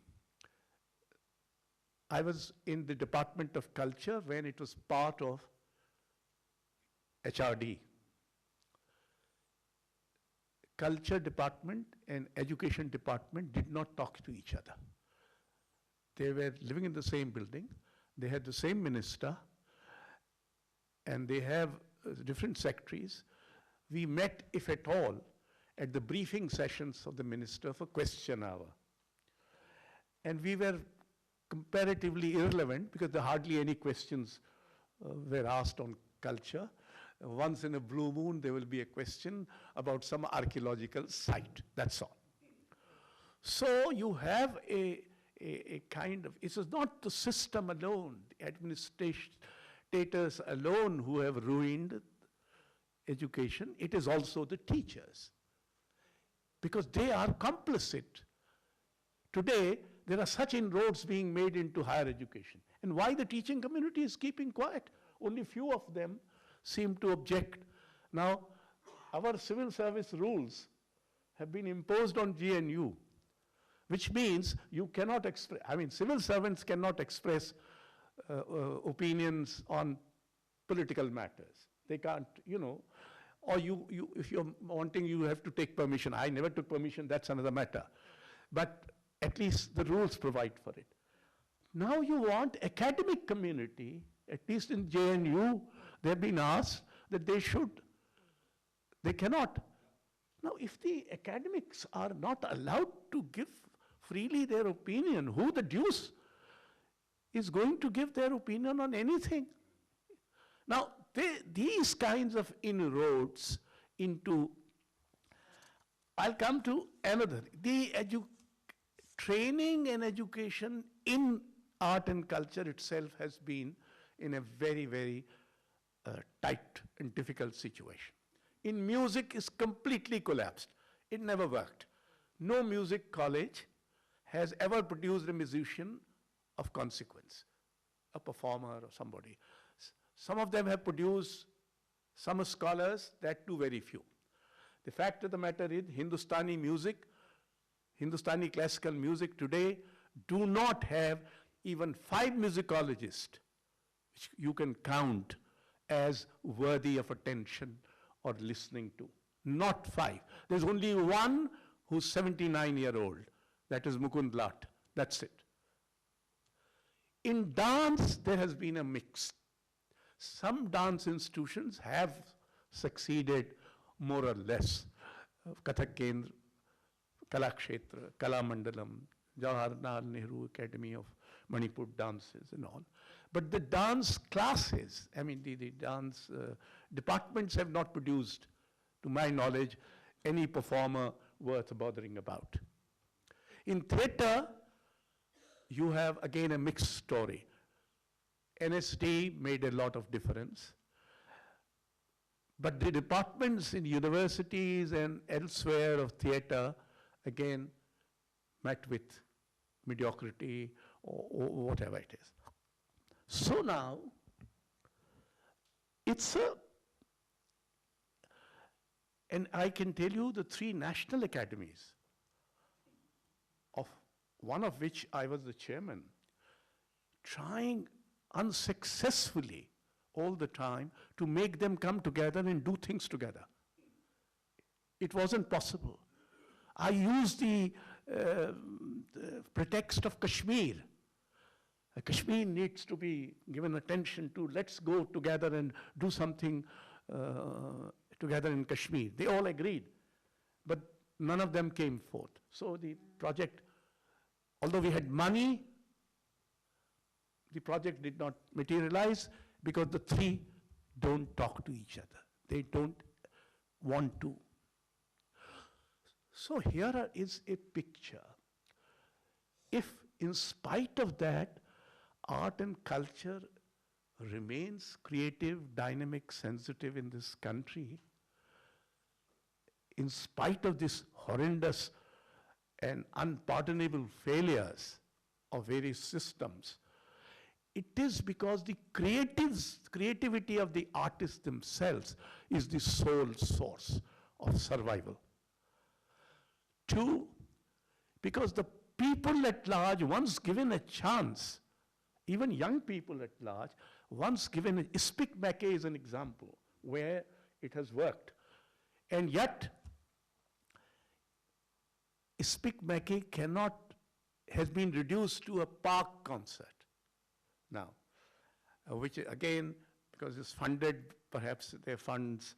I was in the Department of Culture when it was part of HRD. Culture department and education department did not talk to each other. They were living in the same building. They had the same minister, and they have different secretaries. We met, if at all, at the briefing sessions of the minister for question hour. And we were comparatively irrelevant because there hardly any questions were asked on culture. Once in a blue moon, there will be a question about some archaeological site, that's all. So you have a kind of, it is not the system alone, the administrators alone who have ruined education, it is also the teachers. Because they are complicit. Today, there are such inroads being made into higher education. And why the teaching community is keeping quiet? Only few of them seem to object. Now, our civil service rules have been imposed on GNU, which means you cannot express, I mean, civil servants cannot express opinions on political matters. They can't, you know, or if you're wanting, you have to take permission. I never took permission, that's another matter. But at least the rules provide for it. Now you want academic community, at least in JNU, they've been asked that they cannot. Now if the academics are not allowed to give freely their opinion, who the deuce is going to give their opinion on anything? Now these kinds of inroads into, I'll come to another, the training and education in art and culture itself has been in a very, very tight and difficult situation. In music, it's completely collapsed. It never worked. No music college has ever produced a musician of consequence, a performer or somebody. Some of them have produced some scholars, that too very few. The fact of the matter is, Hindustani music, Hindustani classical music today do not have even 5 musicologists, which you can count as worthy of attention or listening to. Not 5. There's only one who's 79-year-old. That is Mukund Lat. That's it. In dance, there has been a mix. Some dance institutions have succeeded more or less. Kathak Kendra, Kalakshetra, Kalamandalam, Jawaharlal Nehru Academy of Manipur dances and all. But the dance classes, I mean the dance departments have not produced, to my knowledge, any performer worth bothering about. In theatre, you have again a mixed story. NSD made a lot of difference. But the departments in universities and elsewhere of theatre, again, met with mediocrity or whatever it is. So now, it's and I can tell you the 3 national academies, of one of which I was the chairman, trying unsuccessfully all the time to make them come together and do things together. It wasn't possible. I used the pretext of Kashmir. Kashmir needs to be given attention to. Let's go together and do something together in Kashmir. They all agreed, but none of them came forth. So the project, although we had money, the project did not materialize because the 3 don't talk to each other. They don't want to. So here is a picture. If in spite of that, art and culture remains creative, dynamic, sensitive in this country, in spite of this horrendous and unpardonable failures of various systems, it is because the creativity of the artists themselves is the sole source of survival. Two, because the people at large, once given a chance, even young people at large, once given, Ispik Mackey is an example where it has worked. And yet, Ispik Mackey has been reduced to a park concert now, which again, because it's funded, perhaps their funds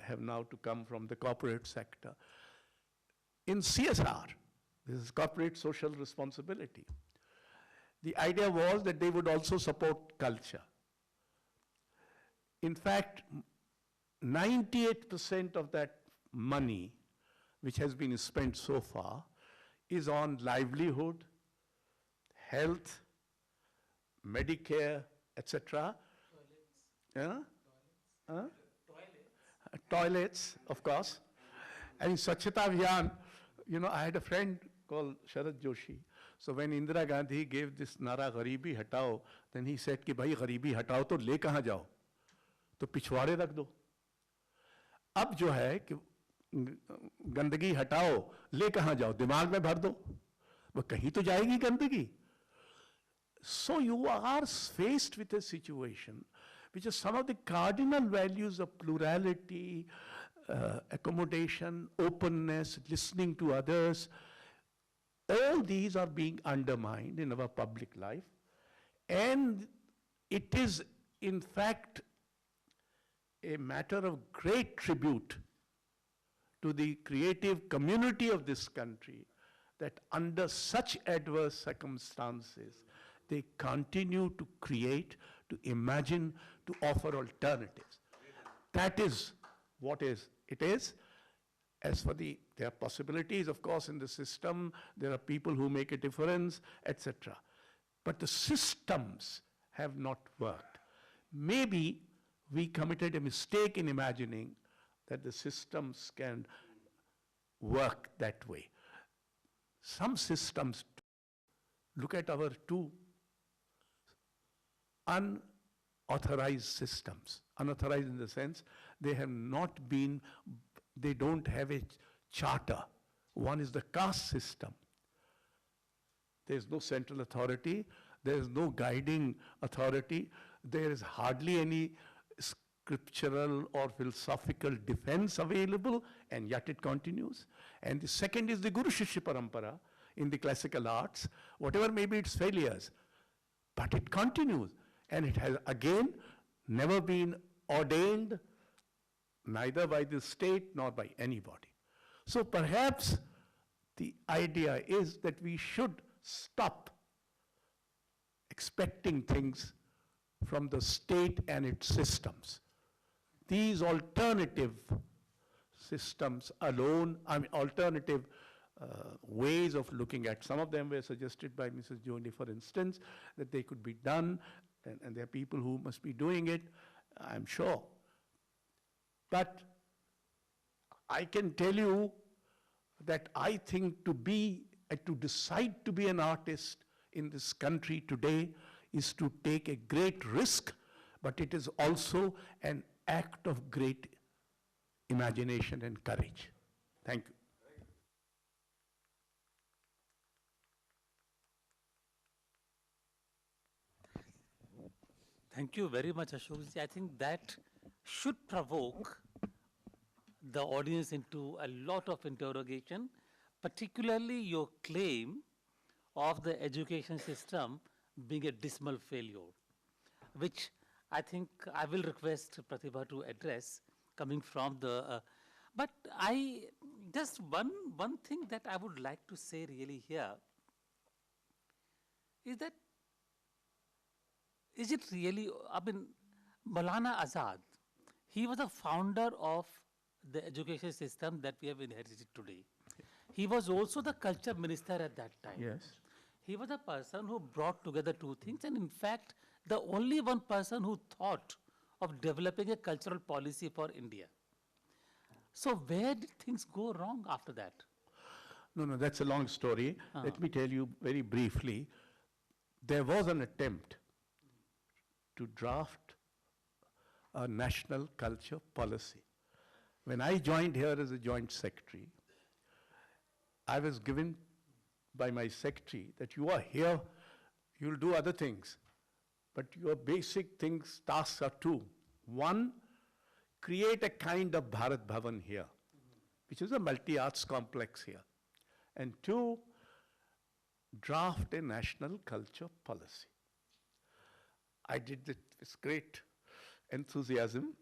have now to come from the corporate sector. In CSR, this is corporate social responsibility, the idea was that they would also support culture. In fact, 98% of that money which has been spent so far is on livelihood, health, Medicare, etc. Toilets, of course. And in Swachhata Abhiyan, I had a friend called Sharad Joshi. So when Indira Gandhi gave this nara Garibi Hatao, then he said कि भाई गरीबी हटाओ तो ले कहाँ जाओ? तो पिछवाड़े रख दो. अब जो है कि गंदगी हटाओ, ले कहाँ जाओ? दिमाग में भर दो. वो कहीं तो जाएगी गंदगी. So you are faced with a situation which is some of the cardinal values of plurality, accommodation, openness, listening to others. All these are being undermined in our public life. And it is, in fact, a matter of great tribute to the creative community of this country that under such adverse circumstances, they continue to create, to imagine, to offer alternatives. That is what it is. As for there are possibilities, of course, in the system, there are people who make a difference, etc. But the systems have not worked. Maybe we committed a mistake in imagining that the systems can work that way. Some systems, look at our two unauthorized systems. Unauthorized in the sense they don't have a charter. One is the caste system. There is no central authority. There is no guiding authority. There is hardly any scriptural or philosophical defense available, and yet it continues. And the second is the Guru Shishya Parampara in the classical arts, whatever may be its failures, but it continues. And it has again never been ordained neither by the state nor by anybody. So perhaps the idea is that we should stop expecting things from the state and its systems. These alternative systems alone, alternative ways of looking at, some of them were suggested by Mrs. Joni, for instance, that they could be done, and there are people who must be doing it, I'm sure. But I can tell you that I think to decide to be an artist in this country today is to take a great risk, but it is also an act of great imagination and courage. Thank you. Thank you very much, Ashok. I think that should provoke the audience into a lot of interrogation, particularly your claim of the education system being a dismal failure, which I think I will request Pratibha to address coming from the, but just one thing that I would like to say really here is that, is it really, Maulana Azad, he was a founder of the education system that we have inherited today. He was also the culture minister at that time. Yes. He was a person who brought together two things, and in fact, the only one person who thought of developing a cultural policy for India. So where did things go wrong after that? No, that's a long story. Let me tell you very briefly. There was an attempt to draft a national culture policy. When I joined here as a joint secretary, I was given by my secretary that you are here, you'll do other things, but your basic things, tasks are two. One, create a kind of Bharat Bhavan here, which is a multi-arts complex here. And two, draft a national culture policy. I did it with great enthusiasm,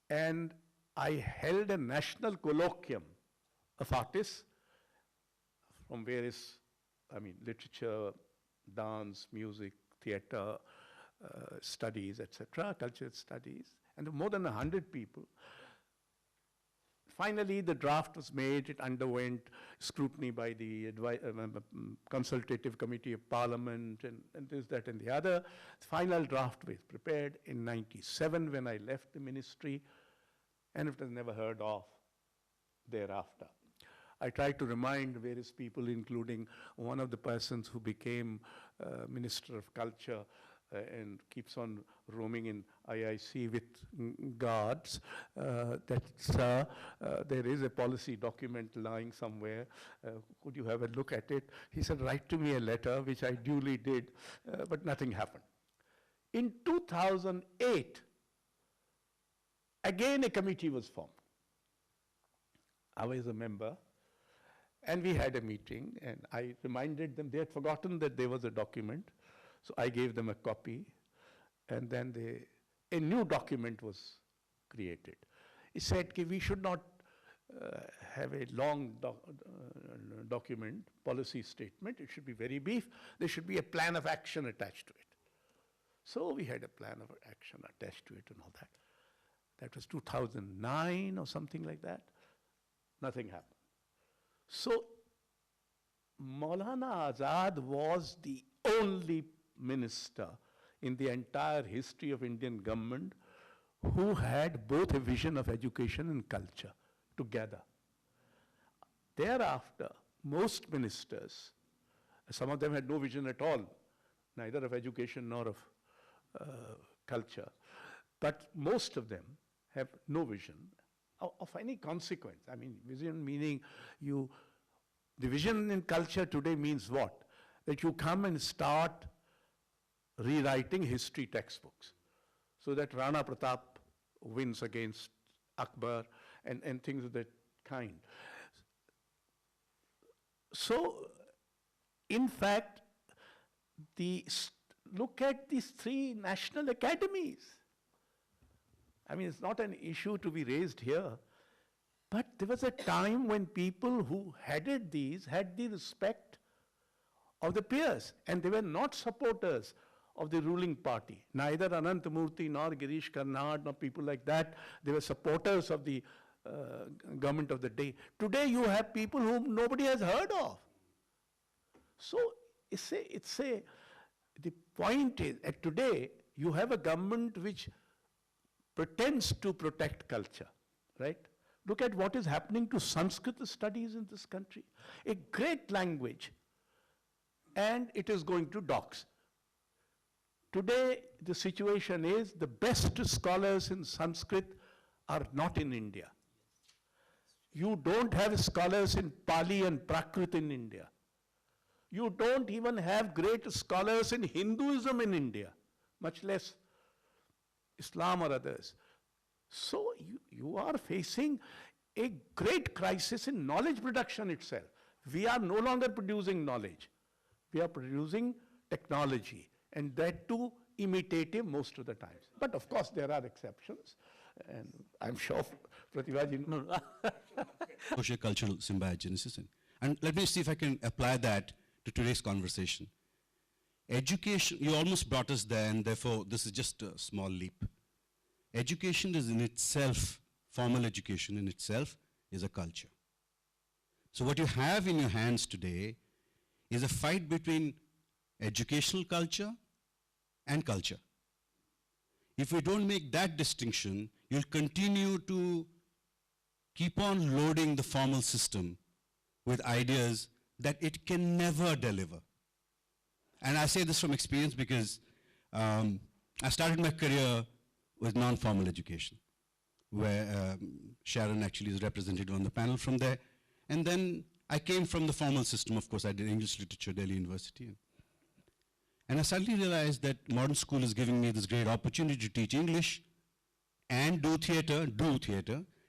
and I held a national colloquium of artists from various, literature, dance, music, theater, studies, etc., cultural studies, and more than 100 people. Finally, the draft was made. It underwent scrutiny by the consultative committee of parliament and this, that, and the other. The final draft was prepared in 97 when I left the ministry, and it was never heard of thereafter. I tried to remind various people, including one of the persons who became Minister of Culture and keeps on roaming in IIC with guards, that, sir, there is a policy document lying somewhere. Could you have a look at it? He said, write to me a letter, which I duly did, but nothing happened. In 2008, again a committee was formed. I was a member, and we had a meeting, and I reminded them, they had forgotten that there was a document, so I gave them a copy, and then a new document was created. It said that we should not have a long document, policy statement. It should be very brief. There should be a plan of action attached to it. So we had a plan of action attached to it and all that. That was 2009 or something like that. Nothing happened. So Maulana Azad was the only minister in the entire history of Indian government who had both a vision of education and culture together. Thereafter, most ministers, some of them had no vision at all, neither of education nor of culture, but most of them have no vision of any consequence. I mean, vision meaning the vision in culture today means what? That you come and start rewriting history textbooks so that Rana Pratap wins against Akbar and things of that kind. So, in fact, look at these three national academies. I mean, it's not an issue to be raised here, but there was a time when people who headed these had the respect of the peers, and they were not supporters of the ruling party. Neither Anantamurthy nor Girish Karnad nor people like that. They were supporters of the government of the day. Today you have people whom nobody has heard of. So the point is that today you have a government which pretends to protect culture, right? Look at what is happening to Sanskrit studies in this country. A great language, and it is going to docks. Today, the situation is the best scholars in Sanskrit are not in India. You don't have scholars in Pali and Prakrit in India. You don't even have great scholars in Hinduism in India, much less Islam or others. So you are facing a great crisis in knowledge production itself. We are no longer producing knowledge. We are producing technology, and that too imitative most of the times. But of course there are exceptions, and I'm sure Pratibha ji social cultural symbiogenesis. And let me see if I can apply that to today's conversation. Education, you almost brought us there, and therefore this is just a small leap. Education is in itself formal education in itself is a culture. So what you have in your hands today is a fight between educational culture and culture. If we don't make that distinction, you'll continue to keep on loading the formal system with ideas that it can never deliver. And I say this from experience because I started my career with non-formal education, where Sharon actually is represented on the panel from there. And then I came from the formal system. Of course, I did English literature, Delhi University. And I suddenly realized that modern school is giving me this great opportunity to teach English and do theater,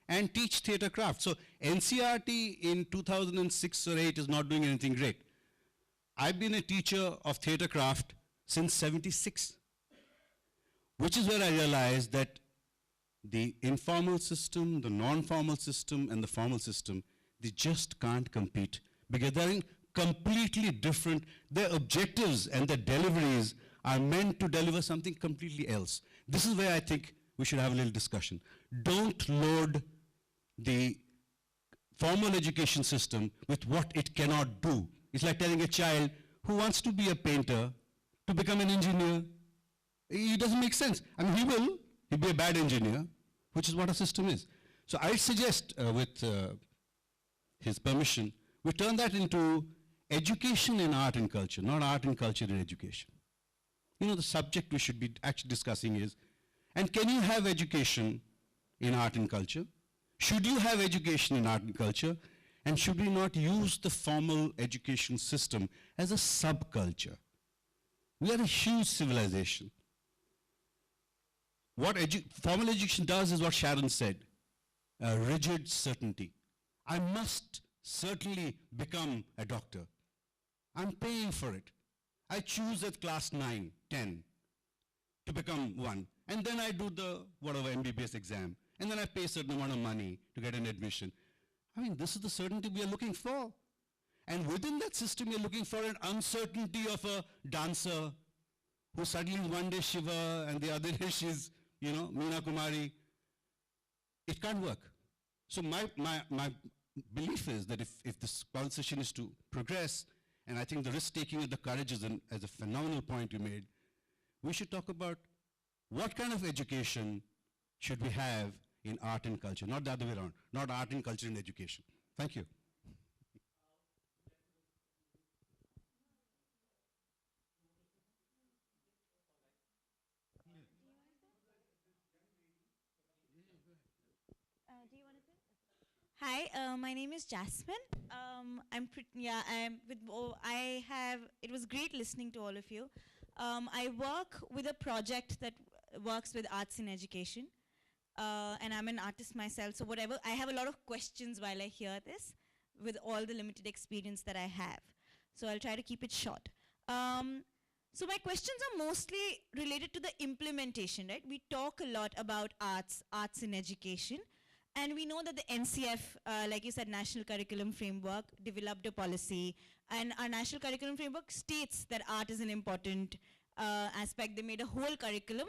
and teach theater craft. So NCRT in 2006 or 8 is not doing anything great. I've been a teacher of theater craft since 76, which is where I realized that the informal system, the non-formal system, and the formal system, they just can't compete because they're in completely different, their objectives and their deliveries are meant to deliver something completely else. This is where I think we should have a little discussion. Don't load the formal education system with what it cannot do. It's like telling a child who wants to be a painter to become an engineer. It doesn't make sense. I mean, he'll be a bad engineer, which is what a system is. So I suggest, with his permission, we turn that into education in art and culture, not art and culture in education. You know, the subject we should be actually discussing is, and can you have education in art and culture? Should you have education in art and culture? And should we not use the formal education system as a subculture? We are a huge civilization. What formal education does is what Sharon said, a rigid certainty. I must certainly become a doctor. I'm paying for it. I choose at class 9, 10 to become one. And then I do the whatever MBBS exam. And then I pay a certain amount of money to get an admission. I mean, this is the certainty we are looking for. And within that system, you're looking for an uncertainty of a dancer who suddenly one day Shiva and the other day she's, you know, Meena Kumari. It can't work. So my belief is that if this conversation is to progress, and I think the risk-taking and the courage is as a phenomenal point you made, we should talk about what kind of education should we have in art and culture, not the other way around, not art and culture in education. Thank you. Do you want to say? Hi, my name is Jasmine. It was great listening to all of you. I work with a project that works with arts in education. And I'm an artist myself, so I have a lot of questions while I hear this with all the limited experience that I have. So I'll try to keep it short. So my questions are mostly related to the implementation, right? We talk a lot about arts in education. And we know that the NCF, like you said, National Curriculum Framework, developed a policy. And our National Curriculum Framework states that art is an important aspect. They made a whole curriculum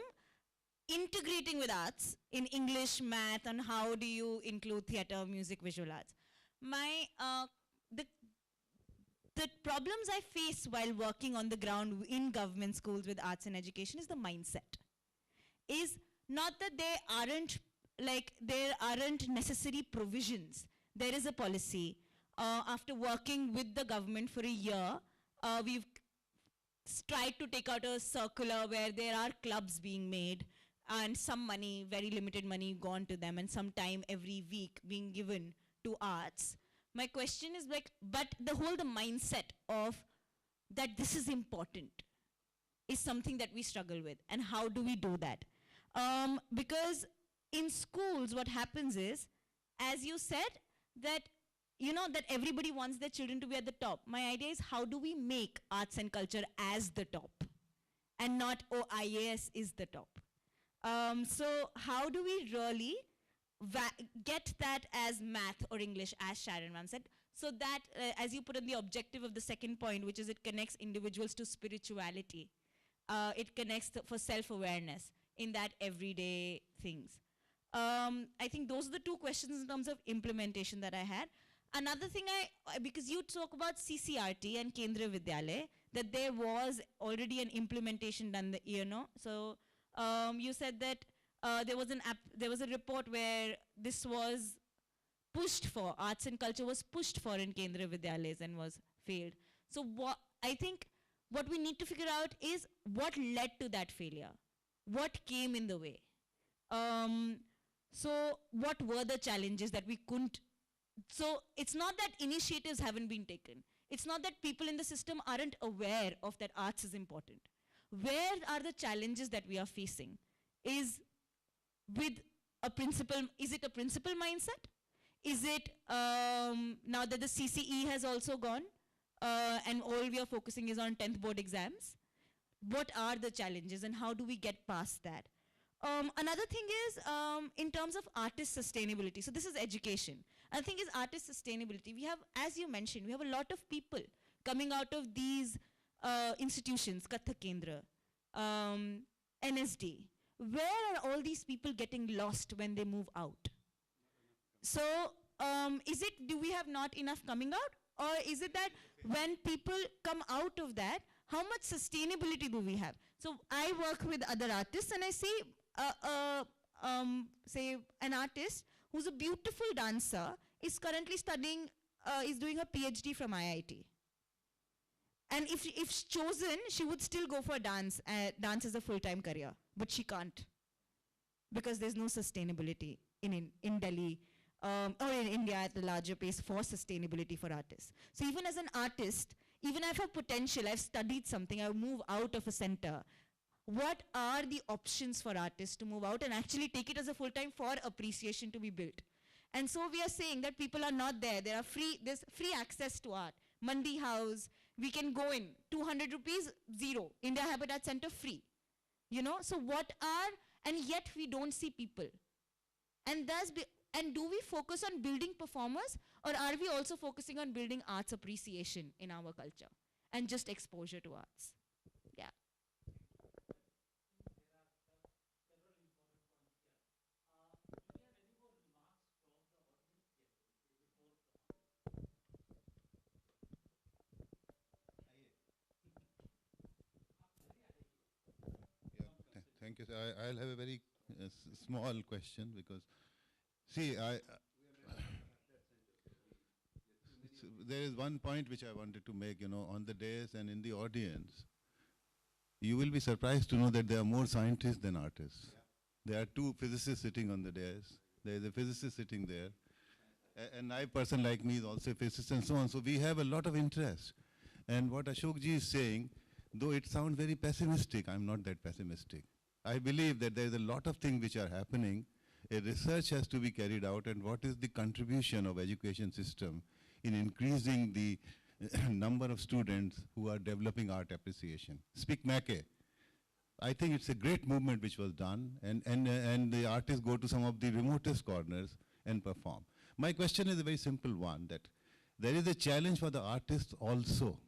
integrating with arts in English, math, and how do you include theater, music, visual arts. The problems I face while working on the ground in government schools with arts and education is the mindset. Is not that there aren't necessary provisions. There is a policy. After working with the government for a year, we've tried to take out a circular where there are clubs being made and some money, very limited money gone to them, and some time every week being given to arts. My question is but the mindset of that this is important is something that we struggle with. And how do we do that? Because in schools, what happens is, as you said, that that everybody wants their children to be at the top. My idea is, how do we make arts and culture as the top? And not, IAS is the top. So how do we really get that as math or English, as Sharon ma'am said, so that, as you put in the objective of the second point, which is it connects individuals to spirituality. It connects for self-awareness in that everyday things. I think those are the two questions in terms of implementation that I had. Another thing, because you talk about CCRT and Kendriya Vidyalaya, that there was already an implementation done, So you said that there was a report where this was pushed for, arts and culture was pushed for in Kendriya Vidyalayas and was failed. So I think what we need to figure out is what led to that failure. What came in the way? So what were the challenges that we couldn't? So it's not that initiatives haven't been taken. It's not that people in the system aren't aware of that arts is important. Where are the challenges that we are facing? Is it a principal mindset? Is it now that the CCE has also gone and all we are focusing is on 10th board exams? What are the challenges and how do we get past that? Another thing is in terms of artist sustainability. So this is education. Another thing is artist sustainability. We have, as you mentioned, we have a lot of people coming out of these institutions, Kathak Kendra, NSD. Where are all these people getting lost when they move out? So do we have not enough coming out? Or is it that when people come out of that, how much sustainability do we have? So I work with other artists and I see, say an artist who's a beautiful dancer is currently studying, is doing her PhD from IIT. And if chosen, she would still go for dance as a full-time career, but she can't because there's no sustainability in Delhi or in India at the larger pace for sustainability for artists. So even as an artist, even if I have potential, I've studied something, I move out of a center, what are the options for artists to move out and actually take it as a full-time for appreciation to be built? And so we are saying that people are not there. There's free access to art. Mandi House, we can go in, 200 rupees, zero. India Habitat Center, free. So and yet we don't see people. And do we focus on building performers or are we also focusing on building arts appreciation in our culture and just exposure to arts? Yeah. Thank you. I'll have a very small question because, see, there is one point which I wanted to make, on the dais and in the audience. You will be surprised to know that there are more scientists than artists. There are two physicists sitting on the dais. There is a physicist sitting there. And a person like me is also a physicist and so on. So we have a lot of interest. And what Ashok ji is saying, though it sounds very pessimistic, I'm not that pessimistic. I believe that there is a lot of things which are happening. A research has to be carried out, and what is the contribution of education system in increasing the number of students who are developing art appreciation. Speak Make. I think it's a great movement which was done, and the artists go to some of the remotest corners and perform. My question is a very simple one, that there is a challenge for the artists also.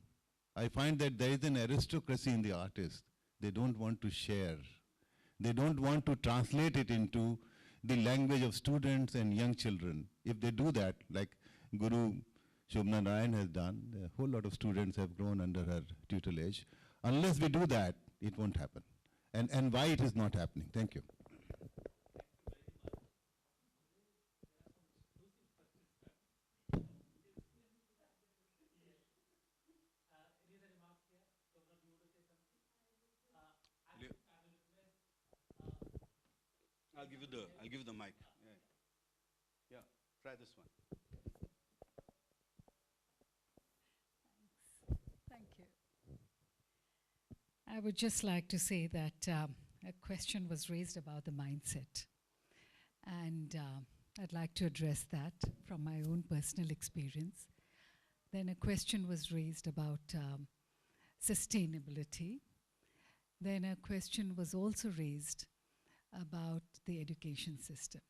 I find that there is an aristocracy in the artists. They don't want to share. They don't want to translate it into the language of students and young children. If they do that, like Guru Shobna Narayan has done, a whole lot of students have grown under her tutelage. Unless we do that, it won't happen. And why it is not happening? Thank you. I'll give you the mic. Yeah, try this one. Thank you. I would just like to say that a question was raised about the mindset. And I'd like to address that from my own personal experience. Then a question was raised about sustainability. Then a question was also raised about the education system.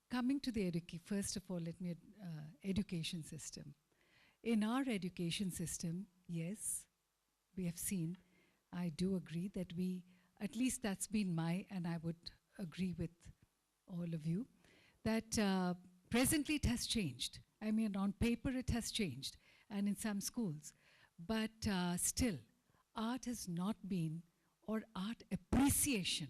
Coming to the first of all, let me, education system. In our education system, yes, we have seen, I do agree that we, at least that's been my, and I would agree with all of you, that presently it has changed. I mean, on paper it has changed, and in some schools. But still, art has not been, or art appreciation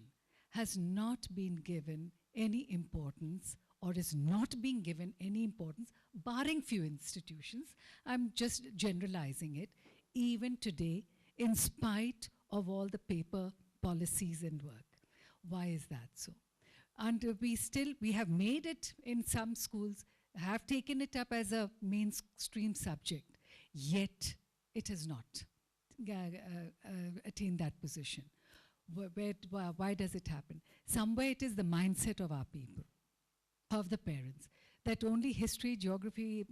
has not been given any importance, or is not being given any importance, barring few institutions. I'm just generalizing it, even today, in spite of all the paper policies and work. Why is that so? And we have made it in some schools, have taken it up as a mainstream subject, yet it has not attained that position. Why does it happen? Somewhere it is the mindset of our people, of the parents, that only history, geography,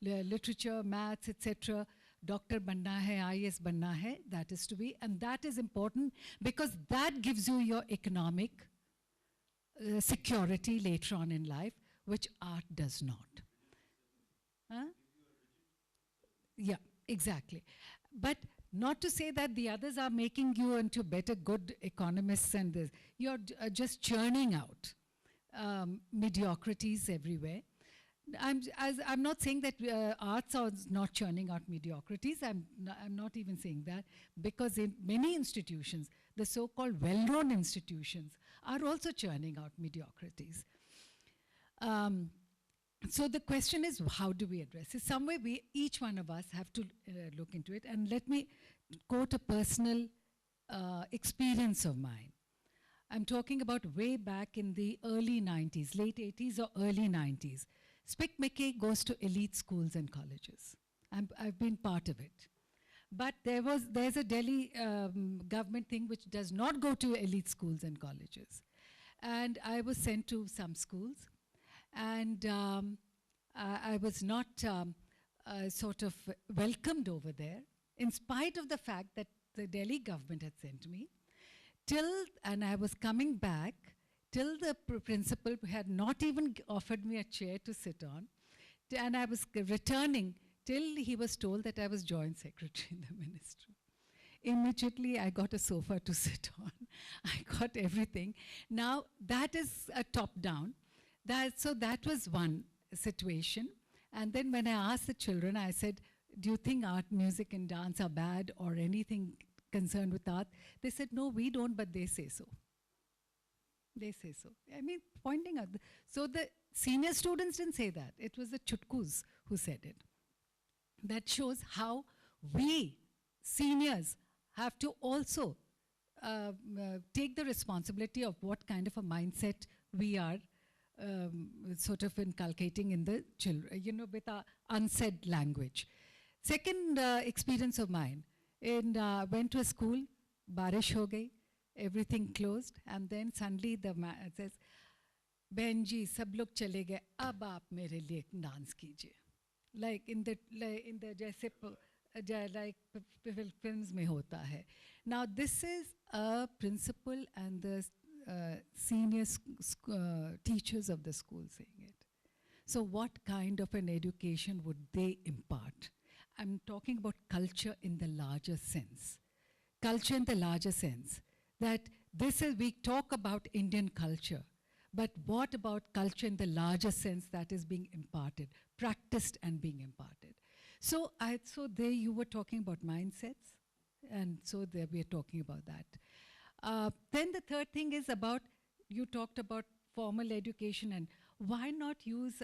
literature, maths, etc., doctor banna hai, IAS banna hai, that is to be, and that is important because that gives you your economic security later on in life, which art does not. Huh? Yeah, exactly. But not to say that the others are making you into better, good economists and this. You're just churning out mediocrities everywhere. I'm not saying that arts are not churning out mediocrities. I'm not even saying that, because in many institutions, the so-called well-known institutions are also churning out mediocrities. So the question is, how do we address it? Some way each one of us have to look into it. And let me quote a personal experience of mine. I'm talking about way back in the early 90s, late 80s or early 90s. SPIC McKay goes to elite schools and colleges. I've been part of it. But there's a Delhi government thing which does not go to elite schools and colleges. And I was sent to some schools, and I was not sort of welcomed over there, in spite of the fact that the Delhi government had sent me. And I was coming back, till the principal had not even offered me a chair to sit on, and I was returning till he was told that I was joint secretary in the ministry. Immediately, I got a sofa to sit on. I got everything. Now, that is a top-down. So that was one situation. And then when I asked the children, I said, do you think art, music, and dance are bad or anything concerned with art? They said, no, we don't, but they say so. They say so. I mean, pointing out. So the senior students didn't say that. It was the chutkus who said it. That shows how we, seniors, have to also take the responsibility of what kind of a mindset we are sort of inculcating in the children, with our unsaid language. Second experience of mine, went to a school, barish ho gayi, everything closed, and then suddenly the man says, "Behan ji, sab log chale gaye, ab aap mere liye dance kijiye." Like in the jaise like films mein hota hai. Now this is a principal and the senior teachers of the school saying it. So what kind of an education would they impart? I'm talking about culture in the larger sense. Culture in the larger sense. That we talk about Indian culture, but what about culture in the larger sense that is being imparted, practiced and being imparted? So there you were talking about mindsets, and so there we are talking about that. Then the third thing is you talked about formal education, and why not use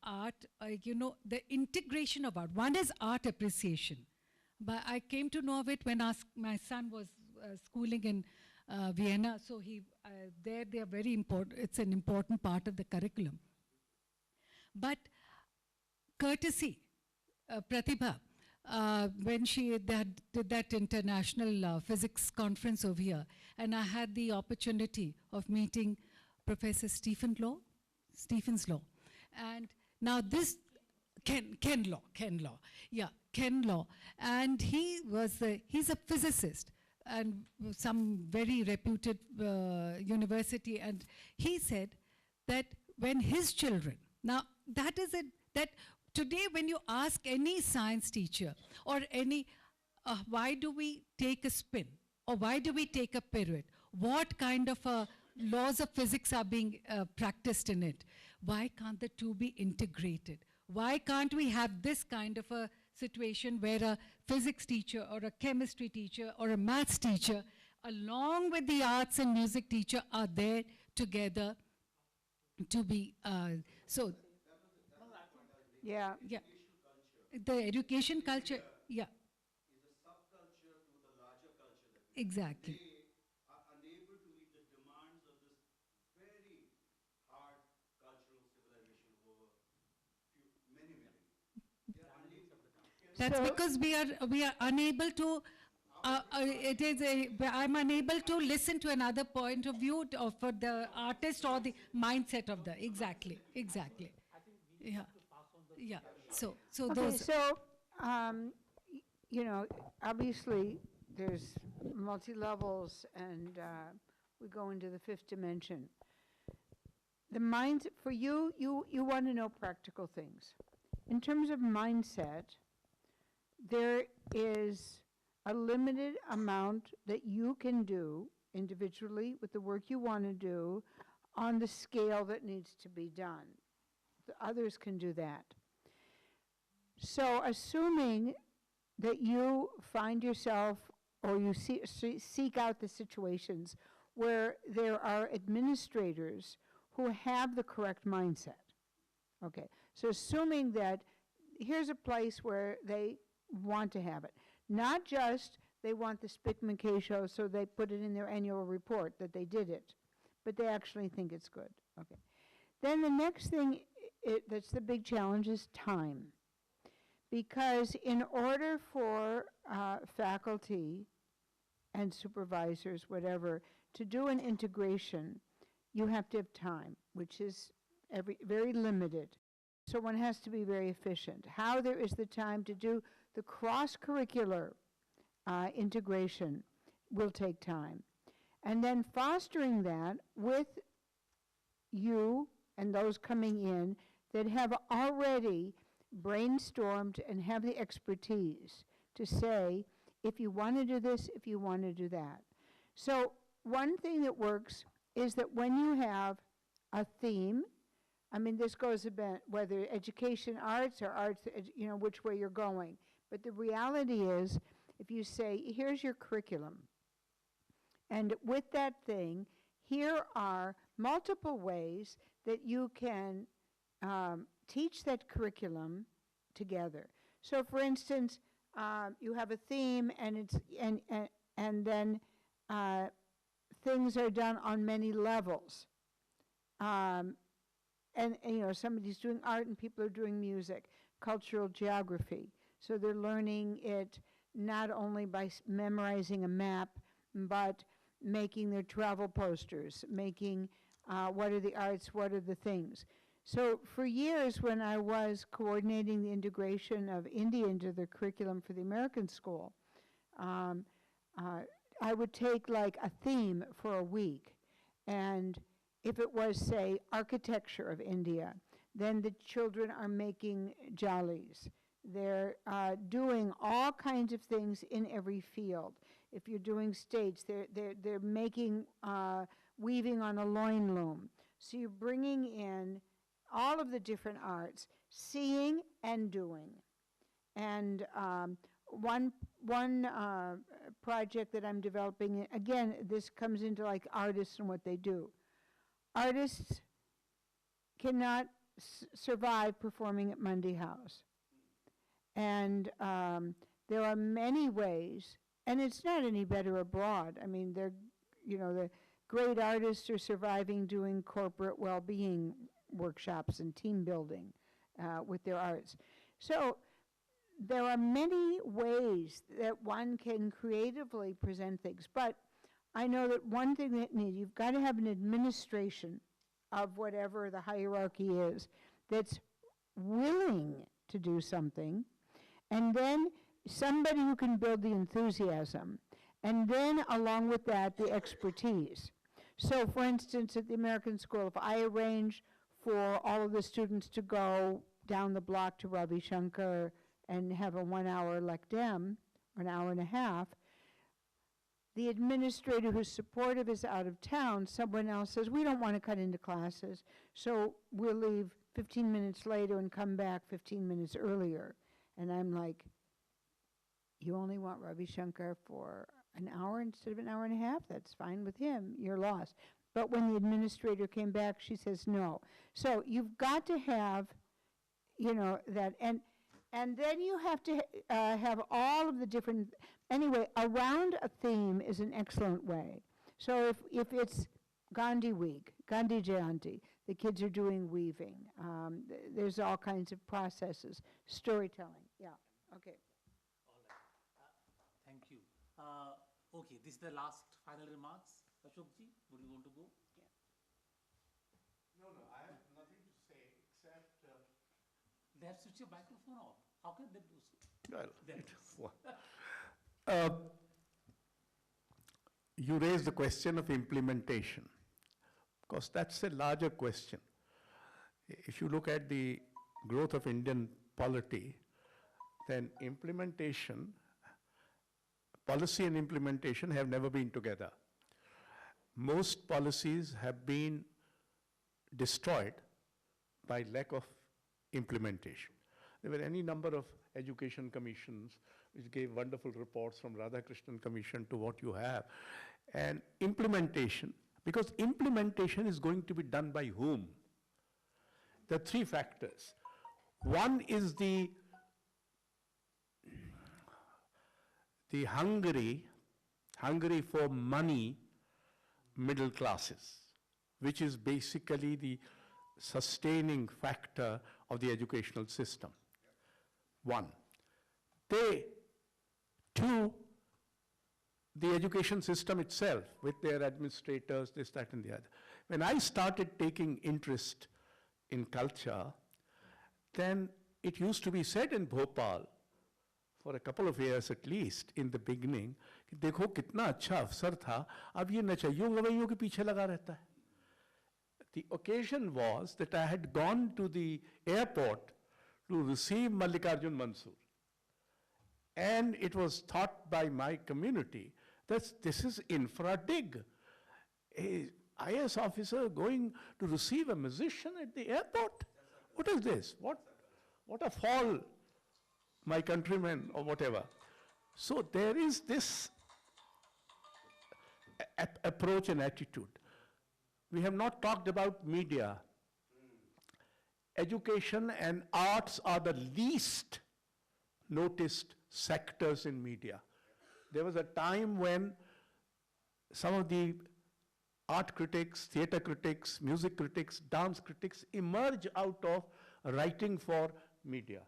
art, the integration of art. One is art appreciation. But I came to know of it when my son was schooling in Vienna, so they are very important. It's an important part of the curriculum. But courtesy, Pratibha, when she did that international physics conference over here, and I had the opportunity of meeting Professor Stephen's Law. And now this, Ken Law. And he's a physicist and some very reputed university, and he said that when his children, now that is it, that today when you ask any science teacher or any, why do we take a spin or why do we take a pirouette, what kind of a laws of physics are being practiced in it. Why can't the two be integrated? Why can't we have this kind of a situation where a physics teacher or a chemistry teacher or a maths teacher, along with the arts and music teacher, are there together to be, so, Yeah. yeah. The education culture, yeah. Is a subculture to the larger culture that Exactly. they are unable to meet the demands of this very hard cultural civilization over many years. They are unable. That's So- because we are unable to. I'm unable to listen to another point of view of the artist or the mindset of the exactly. Yeah, yeah. So Okay, those. so, you know, obviously, there's multi-levels, and we go into the fifth dimension. The mind, for you want to know practical things. In terms of mindset, there is a limited amount that you can do individually with the work you want to do on the scale that needs to be done. The others can do that. So assuming that you find yourself or you seek out the situations where there are administrators who have the correct mindset. Okay, so assuming that here's a place where they want to have it. Not just they want the Spick-McKay show so they put it in their annual report that they did it, but they actually think it's good. Okay. Then the next thing that's the big challenge is time. Because in order for faculty and supervisors, whatever, to do an integration, you have to have time, which is very limited. So one has to be very efficient. How there is the time to do the cross-curricular integration will take time. And then fostering that with you and those coming in that have already brainstormed and have the expertise to say, if you want to do this, if you want to do that. So one thing that works is that when you have a theme, I mean, this goes about whether education, arts, or arts, you know, which way you're going. But the reality is, if you say, here's your curriculum, and with that thing, here are multiple ways that you can teach that curriculum together. So, for instance, you have a theme, and it's and then things are done on many levels. And you know, somebody's doing art and people are doing music, cultural geography. So they're learning it not only by memorizing a map, but making their travel posters, making what are the arts, what are the things. So for years when I was coordinating the integration of India into the curriculum for the American school, I would take like a theme for a week, and if it was, say, architecture of India, then the children are making jalis. They're doing all kinds of things in every field. If you're doing states, they're making, weaving on a loin loom. So you're bringing in all of the different arts, seeing and doing. And one project that I'm developing, again, this comes into like artists and what they do. Artists cannot survive performing at Monday House. And there are many ways, and it's not any better abroad. I mean, they're, you know, the great artists are surviving doing corporate well-being workshops and team building with their arts. So there are many ways that one can creatively present things, but I know that one thing that you've got to have an administration of whatever the hierarchy is that's willing to do something, and then somebody who can build the enthusiasm, and then along with that, the expertise. So for instance, at the American School, if I arrange for all of the students to go down the block to Ravi Shankar and have a 1 hour lectem, or an hour and a half, the administrator who's supportive is out of town, someone else says, we don't want to cut into classes, so we'll leave 15 minutes later and come back 15 minutes earlier. And I'm like, you only want Ravi Shankar for an hour instead of an hour and a half? That's fine with him, you're lost. But when the administrator came back, she says no. So you've got to have, you know, that, and then you have to have all of the different, anyway, around a theme is an excellent way. So if it's Gandhi Week, Gandhi Jayanti, the kids are doing weaving, there's all kinds of processes, storytelling, yeah, okay. All right. Thank you. Okay, this is the last final remarks. Ashokji, would you want to go? No, I have nothing to say except. They have switched your microphone off. How can they do so? Well, There. You raised the question of implementation, because that's a larger question. If you look at the growth of Indian polity, then policy and implementation have never been together. Most policies have been destroyed by lack of implementation. There were any number of education commissions which gave wonderful reports, from Radhakrishnan Commission to what you have. And implementation, because implementation is going to be done by whom? There are three factors. One is the hungry for money middle classes, which is basically the sustaining factor of the educational system. One. Two, the education system itself, with their administrators, this, that, and the other. When I started taking interest in culture, then it used to be said in Bhopal, for a couple of years at least, in the beginning, कि देखो कितना अच्छा अवसर था, अब ये नचइयों गवैयों के पीछे लगा रहता है. The occasion was that I had gone to the airport to receive Mallikarjun Mansoor. And it was thought by my community that this is infra dig. A IAS officer going to receive a musician at the airport? What is this? What a fall, my countrymen, or whatever. So there is this approach and attitude. We have not talked about media. Education and arts are the least noticed sectors in media. There was a time when some of the art critics, theater critics, music critics, dance critics emerge out of writing for media.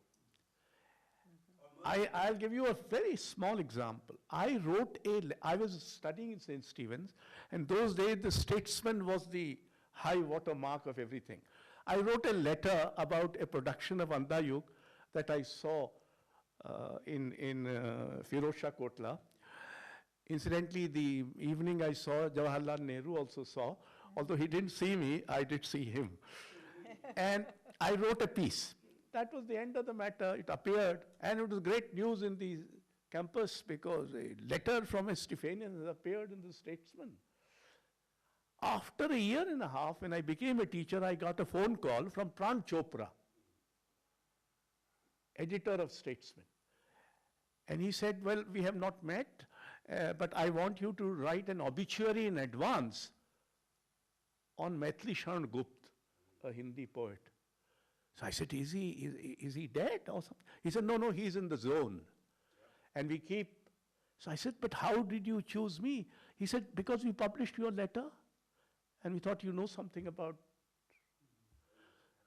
I'll give you a very small example. I was studying in St. Stephen's, and those days the Statesman was the high water mark of everything. I wrote a letter about a production of Andayuk that I saw in Firoz Shah Kotla. Incidentally, the evening I saw, Jawaharlal Nehru also saw. Although he didn't see me, I did see him. And I wrote a piece. That was the end of the matter. It appeared, and it was great news in the campus because a letter from a Stephanian has appeared in the Statesman. After a year and a half, when I became a teacher, I got a phone call from Pran Chopra, editor of Statesman. And he said, well, we have not met, but I want you to write an obituary in advance on Maithili Sharan Gupt, a Hindi poet. So I said, is he dead or something? He said, no, he's in the zone. And we keep, so I said, but how did you choose me? He said, because we published your letter, and we thought you know something about.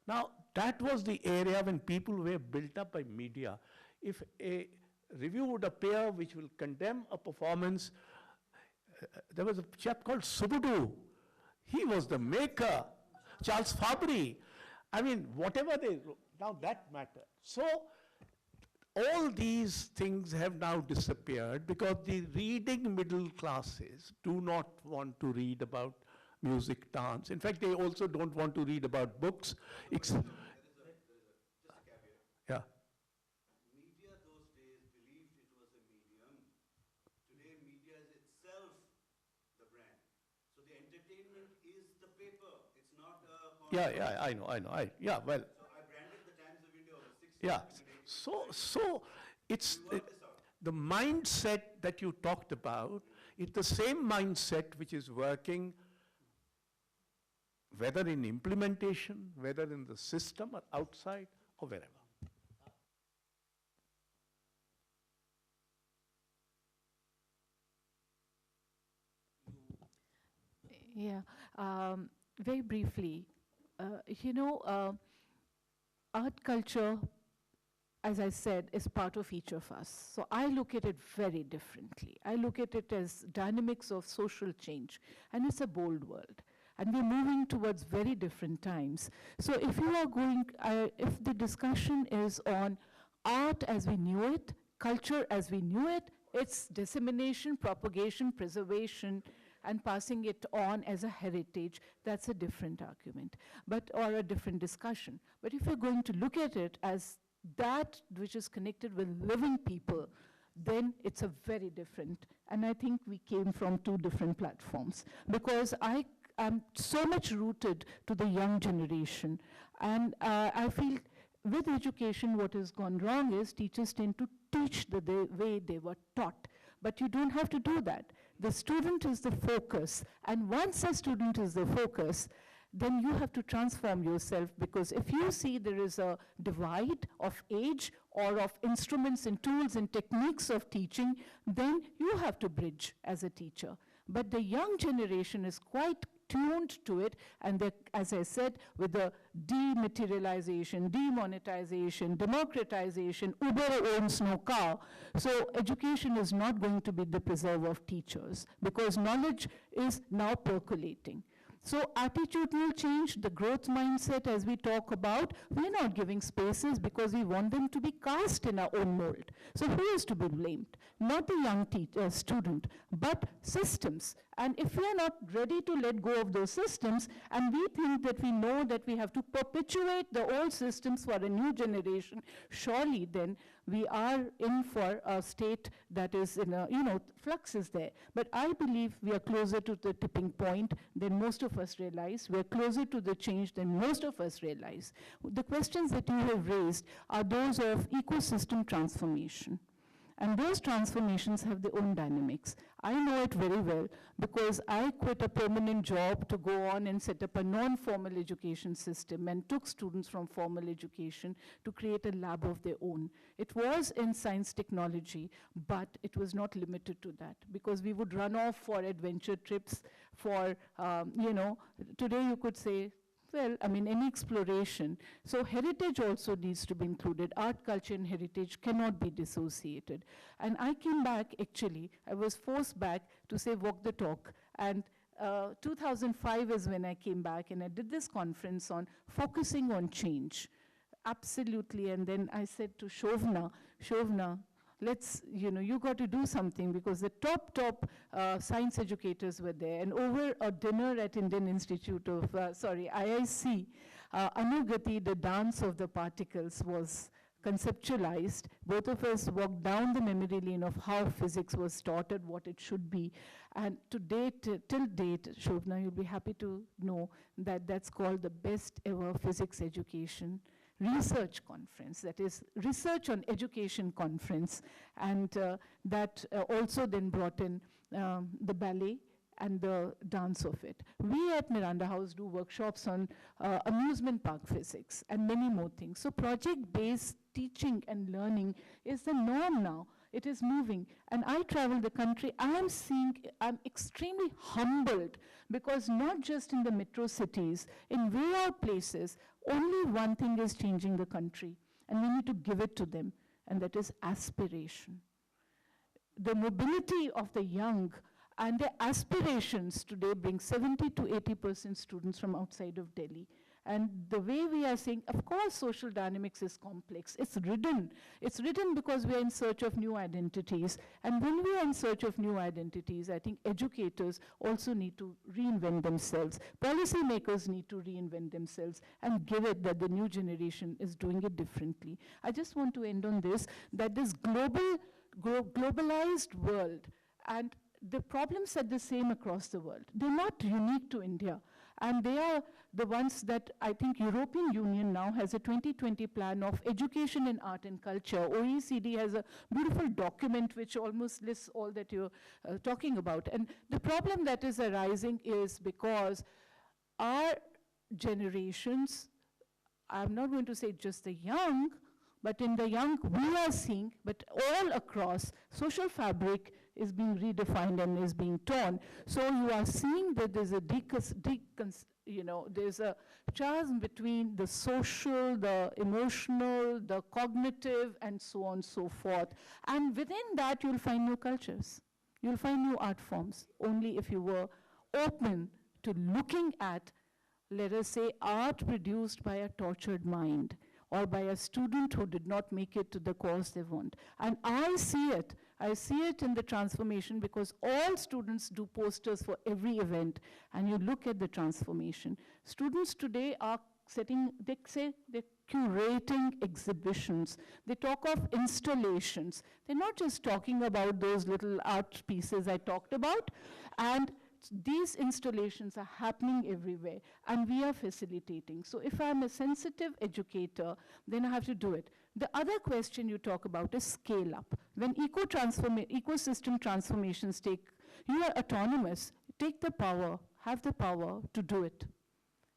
Now, that was the area when people were built up by media. If a review would appear which will condemn a performance, there was a chap called Subudu. He was the maker. Charles Fabry. I mean, whatever they wrote, now that mattered. So, all these things have now disappeared because the reading middle classes do not want to read about music, dance. In fact, they also don't want to read about books. Just a caveat. Yeah. Media those days believed it was a medium. Today, media is itself Yeah, I know. Yeah, well. Yeah, so it's the mindset that you talked about, it's the same mindset which is working whether in implementation, whether in the system or outside or wherever. Yeah, very briefly, art culture, as I said, is part of each of us. So I look at it very differently. I look at it as dynamics of social change, and it's a bold world. And we're moving towards very different times. So if you are going, if the discussion is on art as we knew it, culture as we knew it, its dissemination, propagation, preservation, and passing it on as a heritage, that's a different argument, or a different discussion. But if you're going to look at it as that which is connected with living people, then it's a very different, and I think we came from two different platforms, because I am so much rooted to the young generation, and I feel with education what has gone wrong is teachers tend to teach the way they were taught, but you don't have to do that. The student is the focus, and once a student is the focus, then you have to transform yourself, because if you see there is a divide of age or of instruments and tools and techniques of teaching, then you have to bridge as a teacher. But the young generation is quite tuned to it, and as I said, with the dematerialization, demonetization, democratization, Uber owns no car. So education is not going to be the preserve of teachers, because knowledge is now percolating. So attitudinal change, the growth mindset as we talk about, we're not giving spaces because we want them to be cast in our own mold. So who is to be blamed? Not the young student, but systems. And if we are not ready to let go of those systems, and we think that we know that we have to perpetuate the old systems for a new generation, surely then we are in for a state that is in a, flux is there. But I believe we are closer to the tipping point than most of us realize. We're closer to the change than most of us realize. The questions that you have raised are those of ecosystem transformation. And those transformations have their own dynamics. I know it very well because I quit a permanent job to go on and set up a non-formal education system and took students from formal education to create a lab of their own. It was in science technology, but it was not limited to that, because we would run off for adventure trips for, today you could say, well, any exploration. So heritage also needs to be included. Art, culture, and heritage cannot be dissociated. And I came back, actually, I was forced back to say walk the talk. And 2005 is when I came back, and I did this conference on focusing on change. Absolutely, and then I said to Shovna, let's, you got to do something, because the top science educators were there. And over a dinner at Indian Institute of, IIC, Anugati, the dance of the particles, was conceptualized. Both of us walked down the memory lane of how physics was taught and what it should be. And to date, till date, Shobna, you'll be happy to know that that's called the best ever physics education research conference, that is research on education conference, and that also then brought in the ballet and the dance of it. We at Miranda House do workshops on amusement park physics and many more things. So project-based teaching and learning is the norm now. It is moving. And I travel the country, I'm extremely humbled, because not just in the metro cities, in way out places, only one thing is changing the country, and we need to give it to them, and that is aspiration. The mobility of the young and their aspirations today bring 70 to 80% students from outside of Delhi. And the way we are saying, of course, social dynamics is complex. It's ridden. It's ridden because we are in search of new identities. And when we are in search of new identities, I think educators also need to reinvent themselves. Policymakers need to reinvent themselves and give it that the new generation is doing it differently. I just want to end on this, that this globalized world, and the problems are the same across the world. They're not unique to India. And they are the ones that I think European Union now has a 2020 plan of education in art and culture. OECD has a beautiful document which almost lists all that you're talking about. And the problem that is arising is because our generations, I'm not going to say just the young, but in the young we are seeing, but all across, social fabric is being redefined and is being torn. So you are seeing that there's a there's a chasm between the social, the emotional, the cognitive, and so on and so forth. And within that, you'll find new cultures. You'll find new art forms, only if you were open to looking at, let us say, art produced by a tortured mind or by a student who did not make it to the course they want. And I see it. I see it in the transformation because all students do posters for every event, and you look at the transformation. Students today are setting, they say they're curating exhibitions. They talk of installations. They're not just talking about those little art pieces I talked about, and these installations are happening everywhere, and we are facilitating. So if I'm a sensitive educator, then I have to do it. The other question you talk about is scale up. When ecosystem transformations take, you are autonomous, take the power, have the power to do it.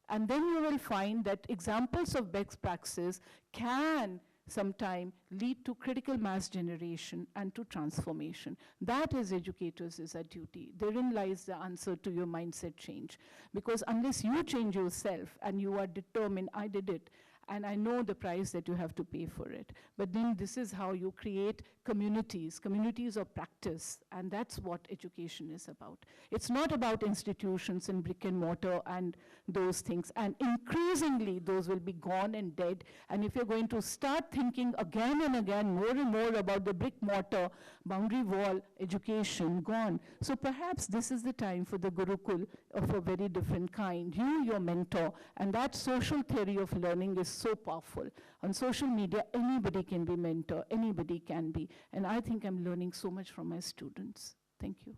And then you will find that examples of best practices can sometime lead to critical mass generation and to transformation. That as educators is our duty. Therein lies the answer to your mindset change. Because unless you change yourself and you are determined, I did it, and I know the price that you have to pay for it. But then this is how you create communities of practice, and that's what education is about. It's not about institutions and brick and mortar and those things, and increasingly those will be gone and dead, and if you're going to start thinking again and again, more and more about the brick mortar, boundary wall education, gone. So perhaps this is the time for the Gurukul of a very different kind. You, your mentor, and that social theory of learning is so powerful. On social media, anybody can be mentor, anybody can be. And I think I'm learning so much from my students. Thank you.